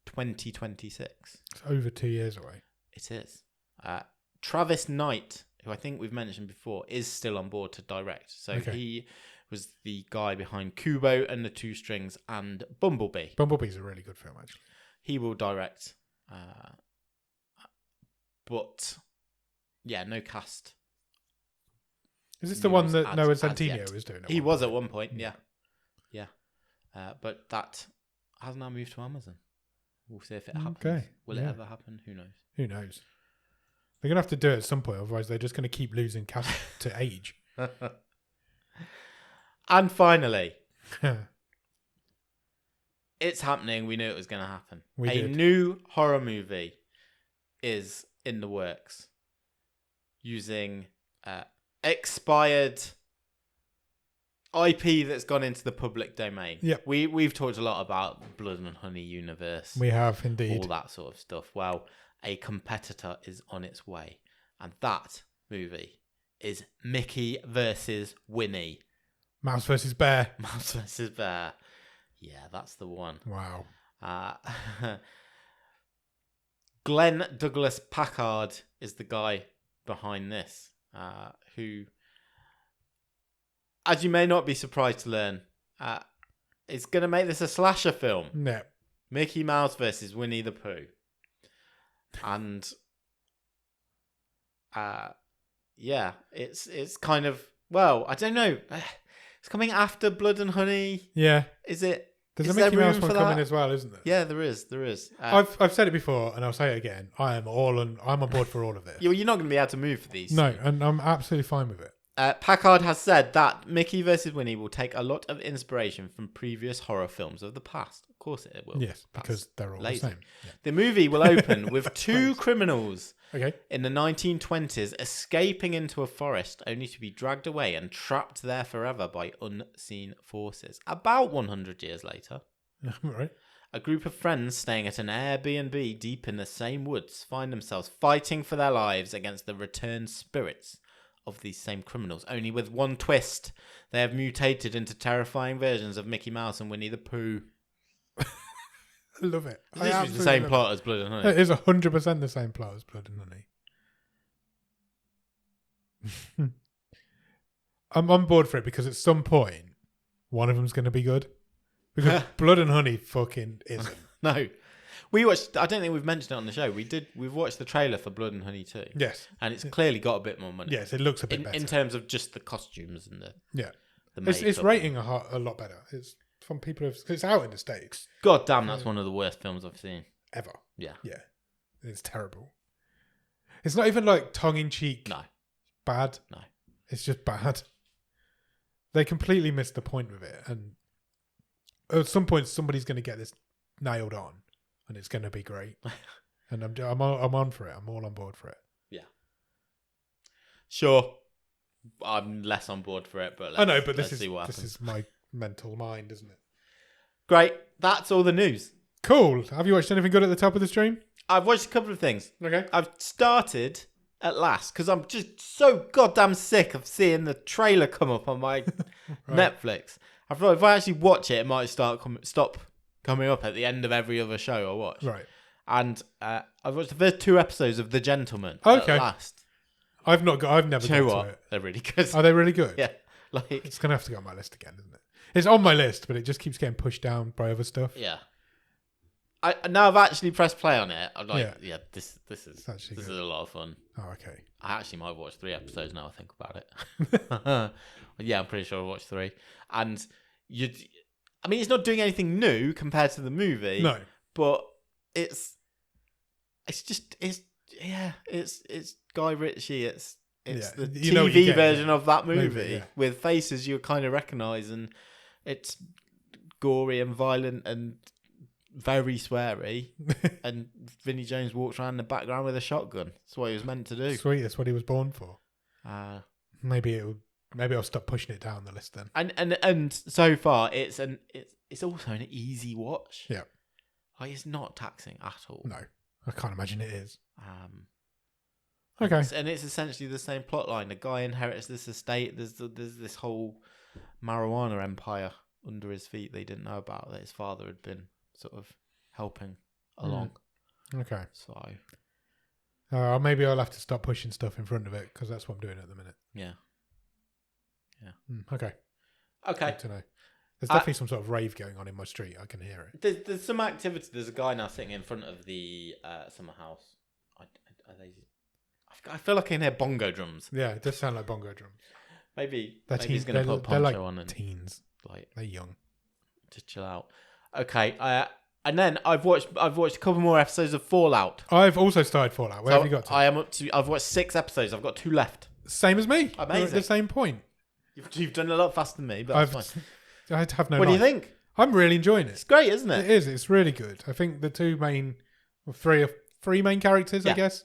2026. It's over 2 years away. It is. Travis Knight, who I think we've mentioned before, is still on board to direct. So he was the guy behind Kubo and the Two Strings and Bumblebee. Bumblebee's a really good film, actually. He will direct. But, yeah, no cast. Is this the one that Noah Centineo was doing? He was at one point, yeah. But that has now moved to Amazon. We'll see if it happens. Okay. Will it ever happen? Who knows? Who knows? They're going to have to do it at some point, otherwise they're just going to keep losing cast to age. And finally, it's happening. We knew it was going to happen. A new horror movie is in the works using expired IP that's gone into the public domain. Yep. We've talked a lot about Blood and Honey universe. We have indeed. All that sort of stuff. Well, a competitor is on its way. And that movie is Mickey versus Winnie. Mouse versus Bear. Mouse versus Bear. Yeah, that's the one. Wow. Glenn Douglas Packard is the guy behind this, who, as you may not be surprised to learn, is going to make this a slasher film. Yeah. Mickey Mouse versus Winnie the Pooh. And yeah, it's kind of, well, I don't know. It's coming after Blood and Honey. Yeah. Is it? There's a Mickey Mouse one coming as well, isn't there? Yeah, there is. I've said it before, and I'll say it again. I'm on board for all of this. You're not going to be able to move for these. No, and I'm absolutely fine with it. Packard has said that Mickey vs. Winnie will take a lot of inspiration from previous horror films of the past. Of course it will. Yes, because they're all lazy. the same. Yeah. The movie will open with two criminals in the 1920s escaping into a forest only to be dragged away and trapped there forever by unseen forces. About 100 years later, right. A group of friends staying at an Airbnb deep in the same woods find themselves fighting for their lives against the returned spirits of these same criminals, only with one twist. They have mutated into terrifying versions of Mickey Mouse and Winnie the Pooh. I love it. This is the same plot as Blood and Honey. It is 100% the same plot as Blood and Honey. I'm on board for it because at some point, one of them's going to be good. Because Blood and Honey fucking isn't. No. We watched, I don't think we've mentioned it on the show. We've watched the trailer for Blood and Honey too. Yes. And it's clearly got a bit more money. Yes, it looks a bit better. In terms of just the costumes and the... Yeah. The it's rating a lot better. It's from people it's out in the States. God damn, that's one of the worst films I've seen. Ever. Yeah. Yeah. It's terrible. It's not even like tongue-in-cheek. No. Bad. No. It's just bad. They completely missed the point with it. And at some point, somebody's going to get this nailed on. And it's going to be great. And I'm on for it. I'm all on board for it. Yeah. Sure. I'm less on board for it, but I know, but this is my mental mind, isn't it? Great. That's all the news. Cool. Have you watched anything good at the top of the stream? I've watched a couple of things. Okay. I've started at last because I'm just so goddamn sick of seeing the trailer come up on my Netflix. I thought if I actually watch it, it might stop coming up at the end of every other show I watch. Right. And I've watched the first 2 episodes of The Gentleman. Okay. At last. I've never got to it. They're really good. Are they really good? Yeah. Like it's gonna have to go on my list again, isn't it? It's on my list, but it just keeps getting pushed down by other stuff. Yeah. Now I've actually pressed play on it. I'm like, this is a lot of fun. Oh, okay. I actually might watch 3 episodes now I think about it. Yeah, I'm pretty sure I watched 3. And it's not doing anything new compared to the movie. No. But it's Guy Ritchie. It's the TV version of that movie with faces you kind of recognise, and it's gory and violent and very sweary. And Vinnie Jones walks around in the background with a shotgun. That's what he was meant to do. Sweet, that's what he was born for. Maybe I'll stop pushing it down the list then. And so far it's also an easy watch. Yeah. Like it's not taxing at all. No, I can't imagine it is. Okay. And it's essentially the same plot line. A guy inherits this estate. There's this whole marijuana empire under his feet they didn't know about, that his father had been sort of helping along. Okay. So, Maybe I'll have to stop pushing stuff in front of it because that's what I'm doing at the minute. yeah. Okay. Okay. Good to know. There's definitely some sort of rave going on in my street. I can hear it. There's some activity. There's a guy now sitting in front of the summer house. Are they? I feel like I can hear bongo drums. Yeah, it does sound like bongo drums. Maybe he's They're going to put a they're poncho like on and teens. like They're young. just chill out. Okay. And then I've watched a couple more episodes of Fallout. I've also started Fallout. Where have you got to? I've watched 6 episodes. I've got 2 left. Same as me. We're Amazing. at the same point. You've done a lot faster than me, but that's fine. I have no. What do you life. think? I'm really enjoying it. It's great, isn't it? It is. It's really good. I think the three main characters, I Yeah. guess,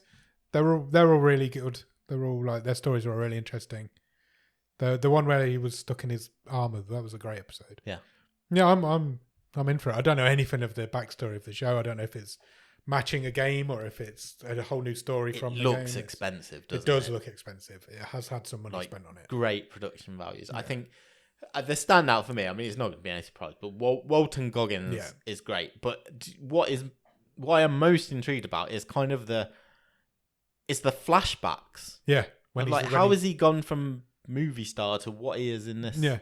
they're all really good. They're all like their stories are all really interesting. The one where he was stuck in his armor, that was a great episode. Yeah. Yeah, I'm in for it. I don't know anything of the backstory of the show. I don't know if it's matching a game or if it's a whole new story It from the looks game. expensive, doesn't It does it? look expensive. It has had some money Like, spent on it. Great production values. I think the standout for me, I mean, it's not going to be any surprise, but Walton Goggins is great. But what I'm most intrigued about is kind of the flashbacks. Yeah. How has he gone from movie star to what he is in this? Yeah.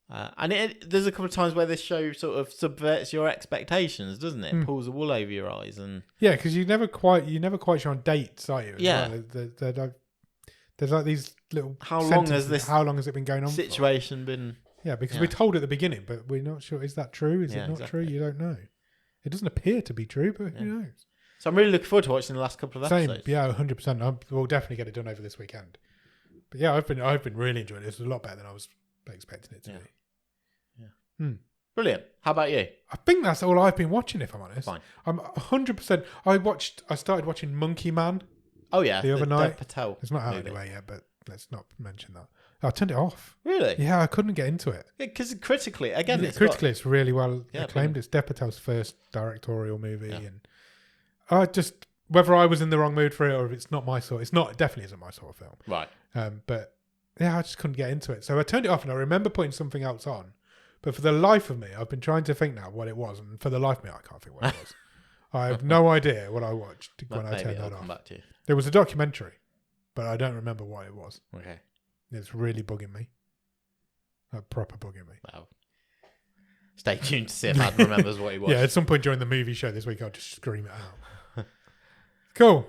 And there's a couple of times where this show sort of subverts your expectations, doesn't it? Pulls the wool over your eyes, and yeah, because you're never quite sure on dates, are you? Yeah. There's like these little. How long has it been going on? situation been? Yeah, because we're told at the beginning, but we're not sure. Is that true? Is it not true? exactly. You don't know. It doesn't appear to be true, but who knows? So I'm really looking forward to watching the last couple of Same, episodes. yeah, 100%. We'll definitely get it done over this weekend. But yeah, I've been really enjoying it. It's a lot better than I was expecting it to be. Brilliant. How about you? I think that's all I've been watching, if I'm honest. Fine. I'm 100%. I started watching Monkey Man Oh yeah, the other night. Dev Patel. It's not out movie. anyway yet, but let's not mention that. I turned it off. Really? Yeah, I couldn't get into it. Because critically, again, It's really well Yeah, acclaimed. It's Dev Patel's first directorial movie, Yeah. and I just whether I was in the wrong mood for it or if it's not my sort. It's not definitely isn't my sort of film. Right. But yeah, I just couldn't get into it. So I turned it off, and I remember putting something else on. But for the life of me, I've been trying to think now what it was, and for the life of me, I can't think what it was. I have no idea what I watched when I Maybe turned I'll that come off. back to you. There was a documentary, but I don't remember what it was. Okay. It's really bugging me. Proper bugging me. Well, stay tuned to see if Adam remembers what he was. Yeah, at some point during the movie show this week, I'll just scream it out. Cool.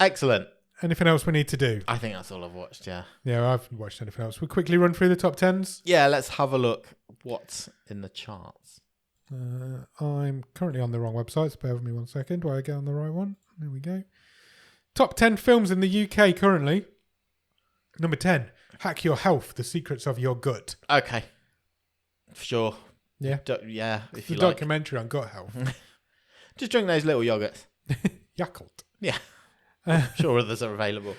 Excellent. Anything else we need to do? I think that's all I've watched. Yeah. Yeah, I haven't watched anything else. We'll quickly run through the top 10s. Yeah. Let's have a look. What's in the charts? I'm currently on the wrong website, so bear with me 1 second while I get on the right one. There we go. Top 10 films in the UK currently. Number 10, Hack Your Health, The Secrets of Your Gut. Okay. Sure. Yeah. Yeah. If The you like. documentary on gut health. Just drink those little yogurts. Yakult. Yeah. I'm sure others are available.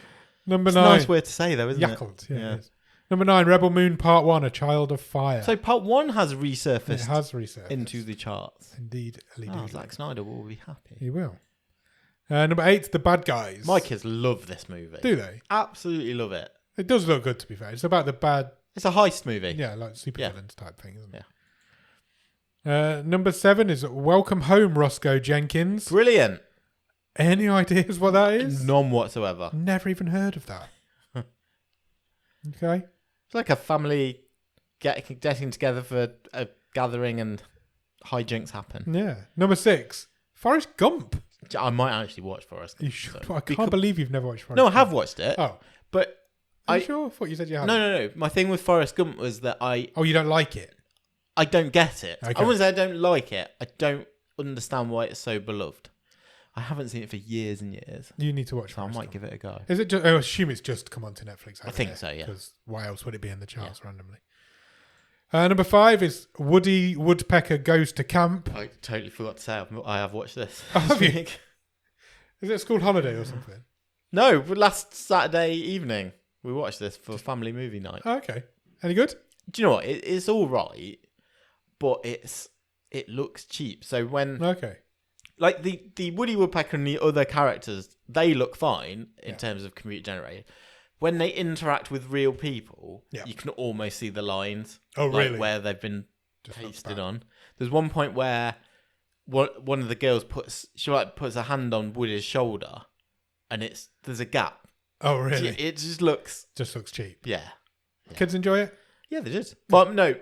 Number It's a 9. nice word to say, though, isn't it? Yakult, yeah. Yeah. It is. Number 9, Rebel Moon Part 1, A Child of Fire. So part 1 has it resurfaced has researched. into the charts. Indeed. Oh, Zack Snyder will be happy. He will. Number 8, The Bad Guys. My kids love this movie. Do they? Absolutely love it. It does look good, to be fair. It's about the bad, It's a heist movie. yeah, like supervillains type thing, isn't it? Yeah. Number 7 is Welcome Home, Roscoe Jenkins. Brilliant. Any ideas what that is? None whatsoever. Never even heard of that. Okay. It's like a family getting together for a gathering and hijinks happen. Yeah. Number 6, Forrest Gump. I might actually watch Forrest Gump. You sure? so- I can't believe you've never watched Forrest No, I Gump. have watched it. Oh, But are you sure? I thought you said you hadn't. no. My thing with Forrest Gump was that I Oh, you don't like it? don't get it. Okay. I wouldn't say I don't like it. I don't understand why it's so beloved. I haven't seen it for years and years. You need to watch So I Forrest might Gump. give it a go. Is it just, I assume it's just come onto Netflix. I think so, yeah. Because why else would it be in the charts randomly? Number 5 is Woody Woodpecker Goes to Camp. I totally forgot to say I have watched this. Oh, have you? Is it a school holiday or something? No, last Saturday evening we watched this for family movie night. Oh, okay. Any good? Do you know what? It's all right, but it looks cheap. So when Okay. like the Woody Woodpecker and the other characters, they look fine in terms of computer generated. When they interact with real people, you can almost see the lines. Oh, really? Where they've been pasted on. There's one point where one of the girls puts a hand on Woody's shoulder, and there's a gap. Oh, really? It just looks cheap. Yeah. Kids enjoy it? Yeah, they did. Well, no.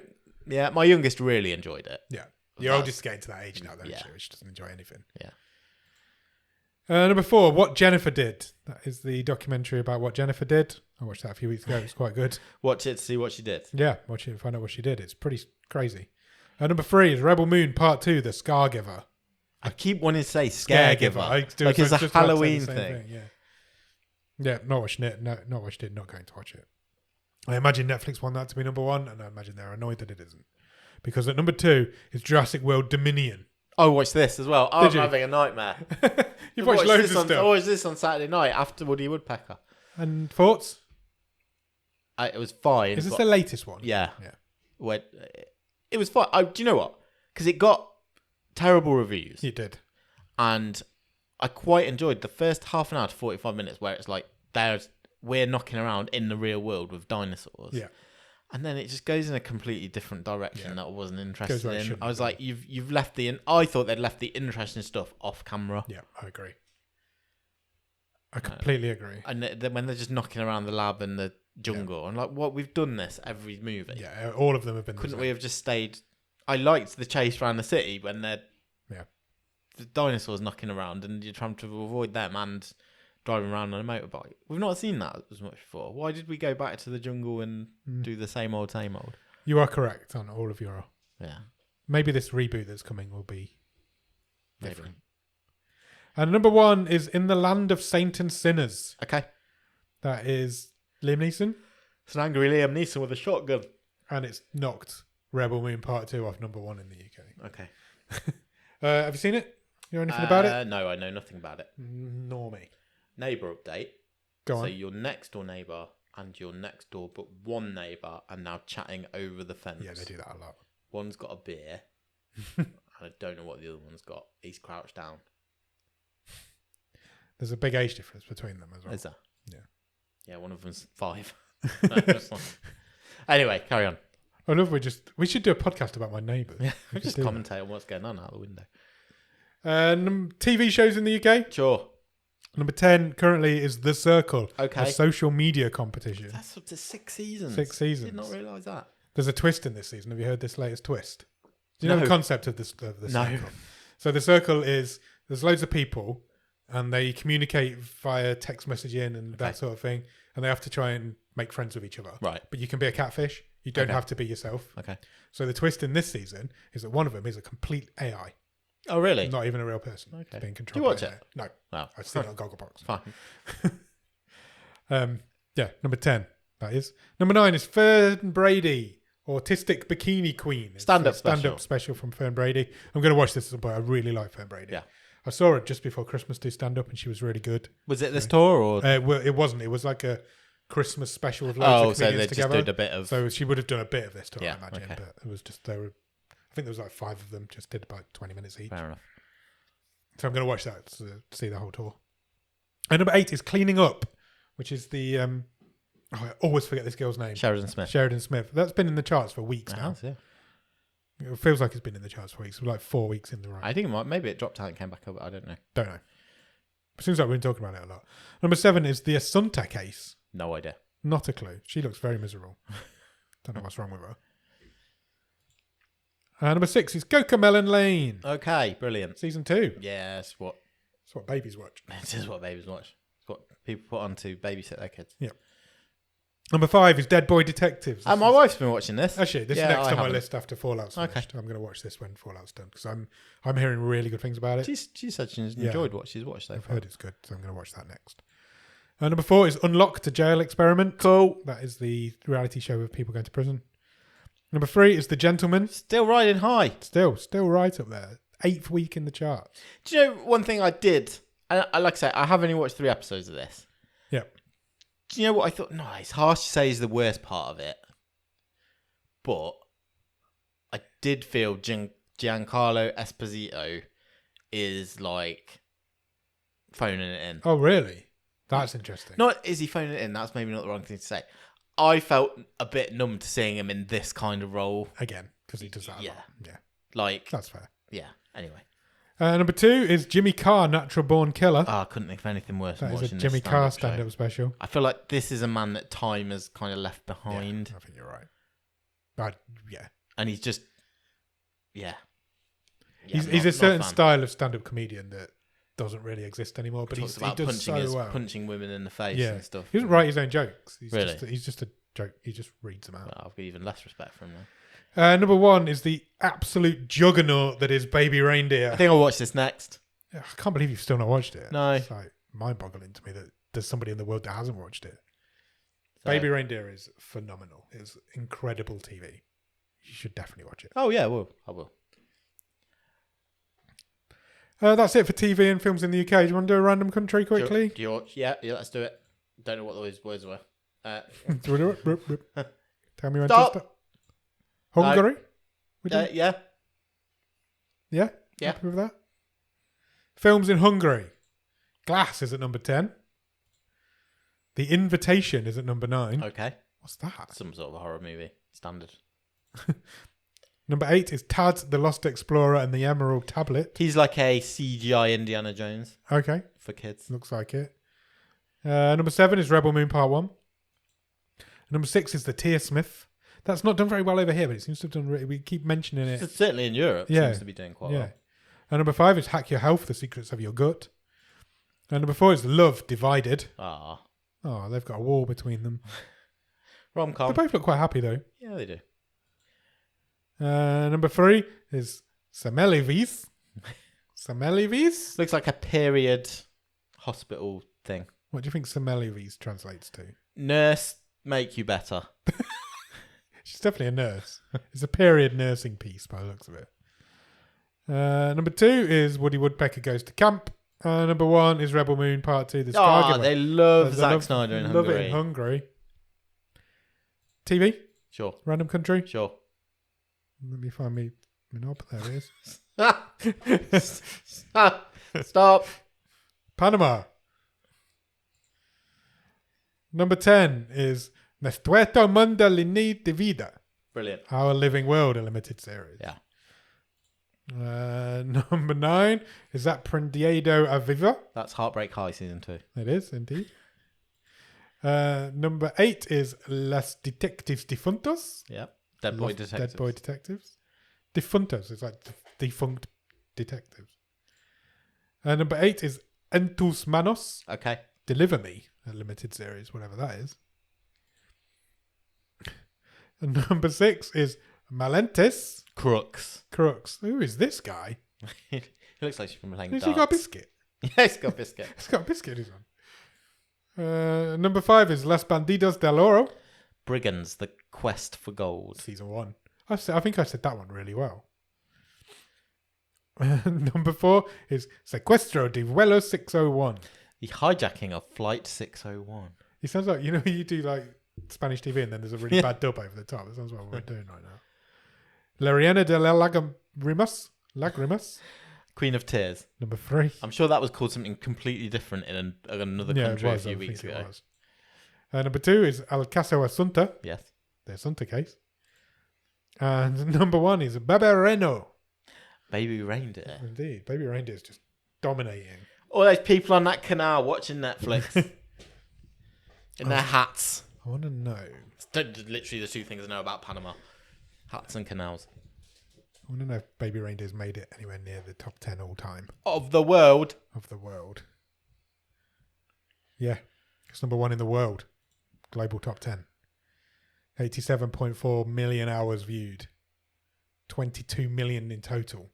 Yeah, my youngest really enjoyed it. Yeah. Your oldest is getting to that age now, though. Yeah. She doesn't enjoy anything. Yeah. Number 4, What Jennifer Did. That is the documentary about what Jennifer did. I watched that a few weeks ago. It's quite good. Watch it to see what she did. Yeah, watch it and find out what she did. It's pretty crazy. Number 3 is Rebel Moon Part 2, The Scar Giver. I keep wanting to say Scaregiver. Like it's a Halloween thing. Yeah, not watching it. No, not watched it. Not going to watch it. I imagine Netflix want that to be number 1, and I imagine they're annoyed that it isn't. Because at number 2 is Jurassic World Dominion. I watched this as well. I'm having a nightmare. You've watched loads of stuff. I watched this on Saturday night after Woody Woodpecker. And thoughts? It was fine. Is this the latest one? Yeah. It was fine. Do you know what? Because it got terrible reviews. You did. And I quite enjoyed the first half an hour to 45 minutes where it's like we're knocking around in the real world with dinosaurs. Yeah. And then it just goes in a completely different direction that I wasn't interested in. I was be. like, you've left I thought they'd left the interesting stuff off camera. Yeah, I agree. I completely agree. And then when they're just knocking around the lab and the jungle, I'm like, what? We've done this every movie. Yeah, all of them have been. Couldn't we have just stayed? I liked the chase around the city when they're the dinosaurs knocking around and you're trying to avoid them and driving around on a motorbike. We've not seen that as much before. Why did we go back to the jungle and do the same old, same old? You are correct on all of your. Yeah. Maybe this reboot that's coming will be different. Maybe. And number 1 is In the Land of Saint and Sinners. Okay. That is Liam Neeson. It's an angry Liam Neeson with a shotgun. And it's knocked Rebel Moon Part 2 off number 1 in the UK. Okay. Have you seen it? You know anything about it? No, I know nothing about it. Nor me. Neighbour update. Go on. So your next door neighbour and your next door but one neighbour are now chatting over the fence. Yeah, they do that a lot. One's got a beer. And I don't know what the other one's got. He's crouched down. There's a big age difference between them as well. Is there? Yeah. Yeah, one of them's 5. Anyway, carry on. I love we should do a podcast about my neighbours. Yeah, we just commentate on what's going on out the window. TV shows in the UK. Sure. Number 10 currently is The Circle, a social media competition. That's up to 6 seasons. 6 seasons. Did not realise that. There's a twist in this season. Have you heard this latest twist? Do you know the concept of the Circle? No. So The Circle is there's loads of people and they communicate via text messaging and that sort of thing, and they have to try and make friends with each other. Right. But you can be a catfish. You don't have to be yourself. Okay. So the twist in this season is that one of them is a complete AI. Oh, really? Not even a real person. Okay. It's being Do you controlled watch by it? AI. No. No. I've seen it on Gogglebox. Fine. Yeah, number 10, that is. Number 9 is Fern Brady, Autistic Bikini Queen. It's Stand-up a stand-up special from Fern Brady. I'm going to watch this, but I really like Fern Brady. Yeah. I saw her just before Christmas do stand-up, and she was really good. Was it this tour or? It wasn't. It was like a Christmas special with loads of comedians together. Just did a bit of. So she would have done a bit of this tour, Yeah, I imagine. okay. But it was just, I think there was like 5 of them, just did about 20 minutes each. Fair enough. So I'm going to watch that to see the whole tour. And number 8 is Cleaning Up, which is the... I always forget this girl's name. Sheridan Smith. Sheridan Smith. That's been in the charts for weeks It now. has, yeah. It feels like it's been in the charts for weeks. Like 4 weeks in the row. I think maybe it dropped out and came back up. I don't know. Don't know. It seems like we've been talking about it a lot. Number 7 is the Assunta case. No idea. Not a clue. She looks very miserable. Don't know what's wrong with her. Number 6 is Cocomelon Lane. Okay, brilliant. Season 2. Yeah, it's what babies watch. this is what babies watch. It's what people put on to babysit their kids. Yeah. Number 5 is Dead Boy Detectives. My wife's been watching this. Actually, this is next on my list after Fallout's finished. Okay. I'm going to watch this when Fallout's done because I'm hearing really good things about it. She said she's enjoyed what she's watched so I've far. heard it's good, so I'm going to watch that next. Number 4 is Unlocked, a Jail Experiment. Cool. That is the reality show of people going to prison. Number 3 is The Gentleman. Still riding high. Still right up there. 8th week in the chart. Do you know one thing I did? I like I say, I have only watched 3 episodes of this. Yeah. Do you know what I thought? No, it's harsh to say is the worst part of it. But I did feel Giancarlo Esposito is like phoning it in. Oh, really? That's interesting. Not is he phoning it in? That's maybe not the wrong thing to say. I felt a bit numb to seeing him in this kind of role. Again, because he does that a Yeah. lot. Yeah, Like, that's fair. yeah. Anyway, Number 2 is Jimmy Carr, Natural Born Killer. I couldn't think of anything worse than That is watching a this Jimmy Carr stand-up show. stand-up special. I feel like this is a man that time has kind of left behind, Yeah, I think you're right. But yeah, and he's just, yeah. he's not a a certain fan. style of stand-up comedian that doesn't really exist anymore. But Talks he about does punching so well. punching women in the face Yeah, and stuff. he doesn't write his own jokes. Really? He's just a joke. He just reads them out. Well, I've got even less respect for him now. Number 1 is the absolute juggernaut that is Baby Reindeer. I think I'll watch this next. I can't believe you've still not watched it. No. It's like mind-boggling to me that there's somebody in the world that hasn't watched it. So- Baby Reindeer is phenomenal. It's incredible TV. You should definitely watch it. Oh yeah, I will. That's it for TV and films in the UK. Do you want to do a random country quickly? Do you watch? Yeah, let's do it. Don't know what those words were. Tell me when Stop. to stop. Hungary? We do? Yeah. Yeah? Yeah. Happy with that? Films in Hungary. Glass is at number 10. The Invitation is at number 9. Okay. What's that? Some sort of a horror movie. Standard. Number 8 is Tad, the Lost Explorer and the Emerald Tablet. He's like a CGI Indiana Jones Okay, for kids. looks like it. Number 7 is Rebel Moon Part 1. Number 6 is The Tearsmith. That's not done very well over here, but it seems to have done really... We keep mentioning it. Certainly in Europe, Yeah. seems to be doing quite Yeah. well. And number 5 is Hack Your Health, The Secrets of Your Gut. And number 4 is Love Divided. Ah, Oh, they've got a wall between them. They rom-com. both look quite happy, though. Yeah, they do. Number 3 is Semelivis. Semelivis? Looks like a period hospital thing. What do you think Semelivis translates to? Nurse, make you better. She's definitely a nurse. It's a period nursing piece by the looks of it. Number 2 is Woody Woodpecker Goes to Camp. Number 1 is Rebel Moon Part 2. The Oh, Scargiver. they love They Zack Snyder in love Hungary. it in Hungary. TV? Sure, Random country? sure. Let me find me my knob. There it is. Stop. Panama. Number 10 is Nuestro Mundo Lineal de Vida. Brilliant. Our Living World, a limited series. Yeah. Number 9 is that Prendido a Viva. That's Heartbreak High season 2. It is, indeed. Number 8 is Las Detectives Difuntos. Yeah. Dead Boy Lost Detectives. Dead Boy Detectives. Difuntos. It's like defunct detectives. Number 8 is En tus manos. Okay. Deliver Me, a limited series, whatever that is. And number 6 is Malentes Crooks. Crooks. Who is this guy? He looks like she's been playing Has darts. he got a biscuit? Yeah, he's got a biscuit. He's got a biscuit, he's on. Number 5 is Las Bandidas del Oro. Brigands, the quest for gold. Season 1. I think I said that one really well. Number 4 is Secuestro de Vuelo 601. The hijacking of Flight 601. It sounds like, you know, you do like Spanish TV and then there's a really bad dub over the top. That sounds like what we're doing right now. La Reina de la Lagrimas. Queen of Tears. Number 3. I'm sure that was called something completely different in another country a few weeks ago. Number 2 is El Caso Asunta, Yes. the Asunta case. And number 1 is Bebe Reno. Baby Reindeer. Indeed, Baby Reindeer is just dominating. All those people on that canal watching Netflix. In their hats. I want to know. It's literally the two things I know about Panama. Hats and canals. I want to know if Baby Reindeer's made it anywhere near the top 10 all time Of the world. of the world. Yeah, it's number 1 in the world. Global top 10. 87.4 million hours viewed. 22 million in total.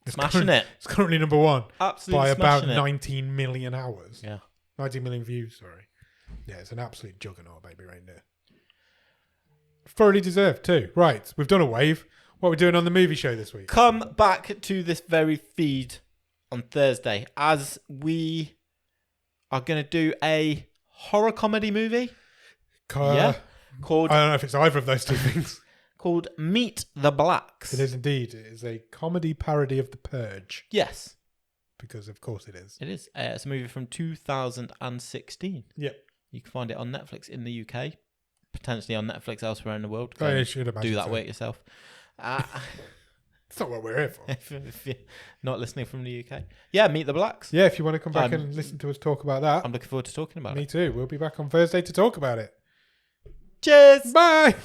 Smashing it. It's currently number 1 Absolutely by about smashing it. 19 million hours. Yeah. 19 million views, sorry. Yeah, it's an absolute juggernaut, Baby Reindeer. Thoroughly deserved too. Right, we've done a wave. What are we doing on the movie show this week? Come back to this very feed on Thursday as we are going to do a horror comedy movie. Yeah. Called I don't know if it's either of those two things. called Meet the Blacks. It is indeed. It is a comedy parody of The Purge. Yes, Because, of course, it is. it is. It's a movie from 2016. Yep. You can find it on Netflix in the UK, potentially on Netflix elsewhere in the world. Oh, you should imagine Do that so. work yourself. It's not what we're here for. if you're not listening from the UK. Yeah, Meet the Blacks. Yeah, if you want to come back and listen to us talk about that. I'm looking forward to talking about Me it. too. We'll be back on Thursday to talk about it. Cheers! Bye!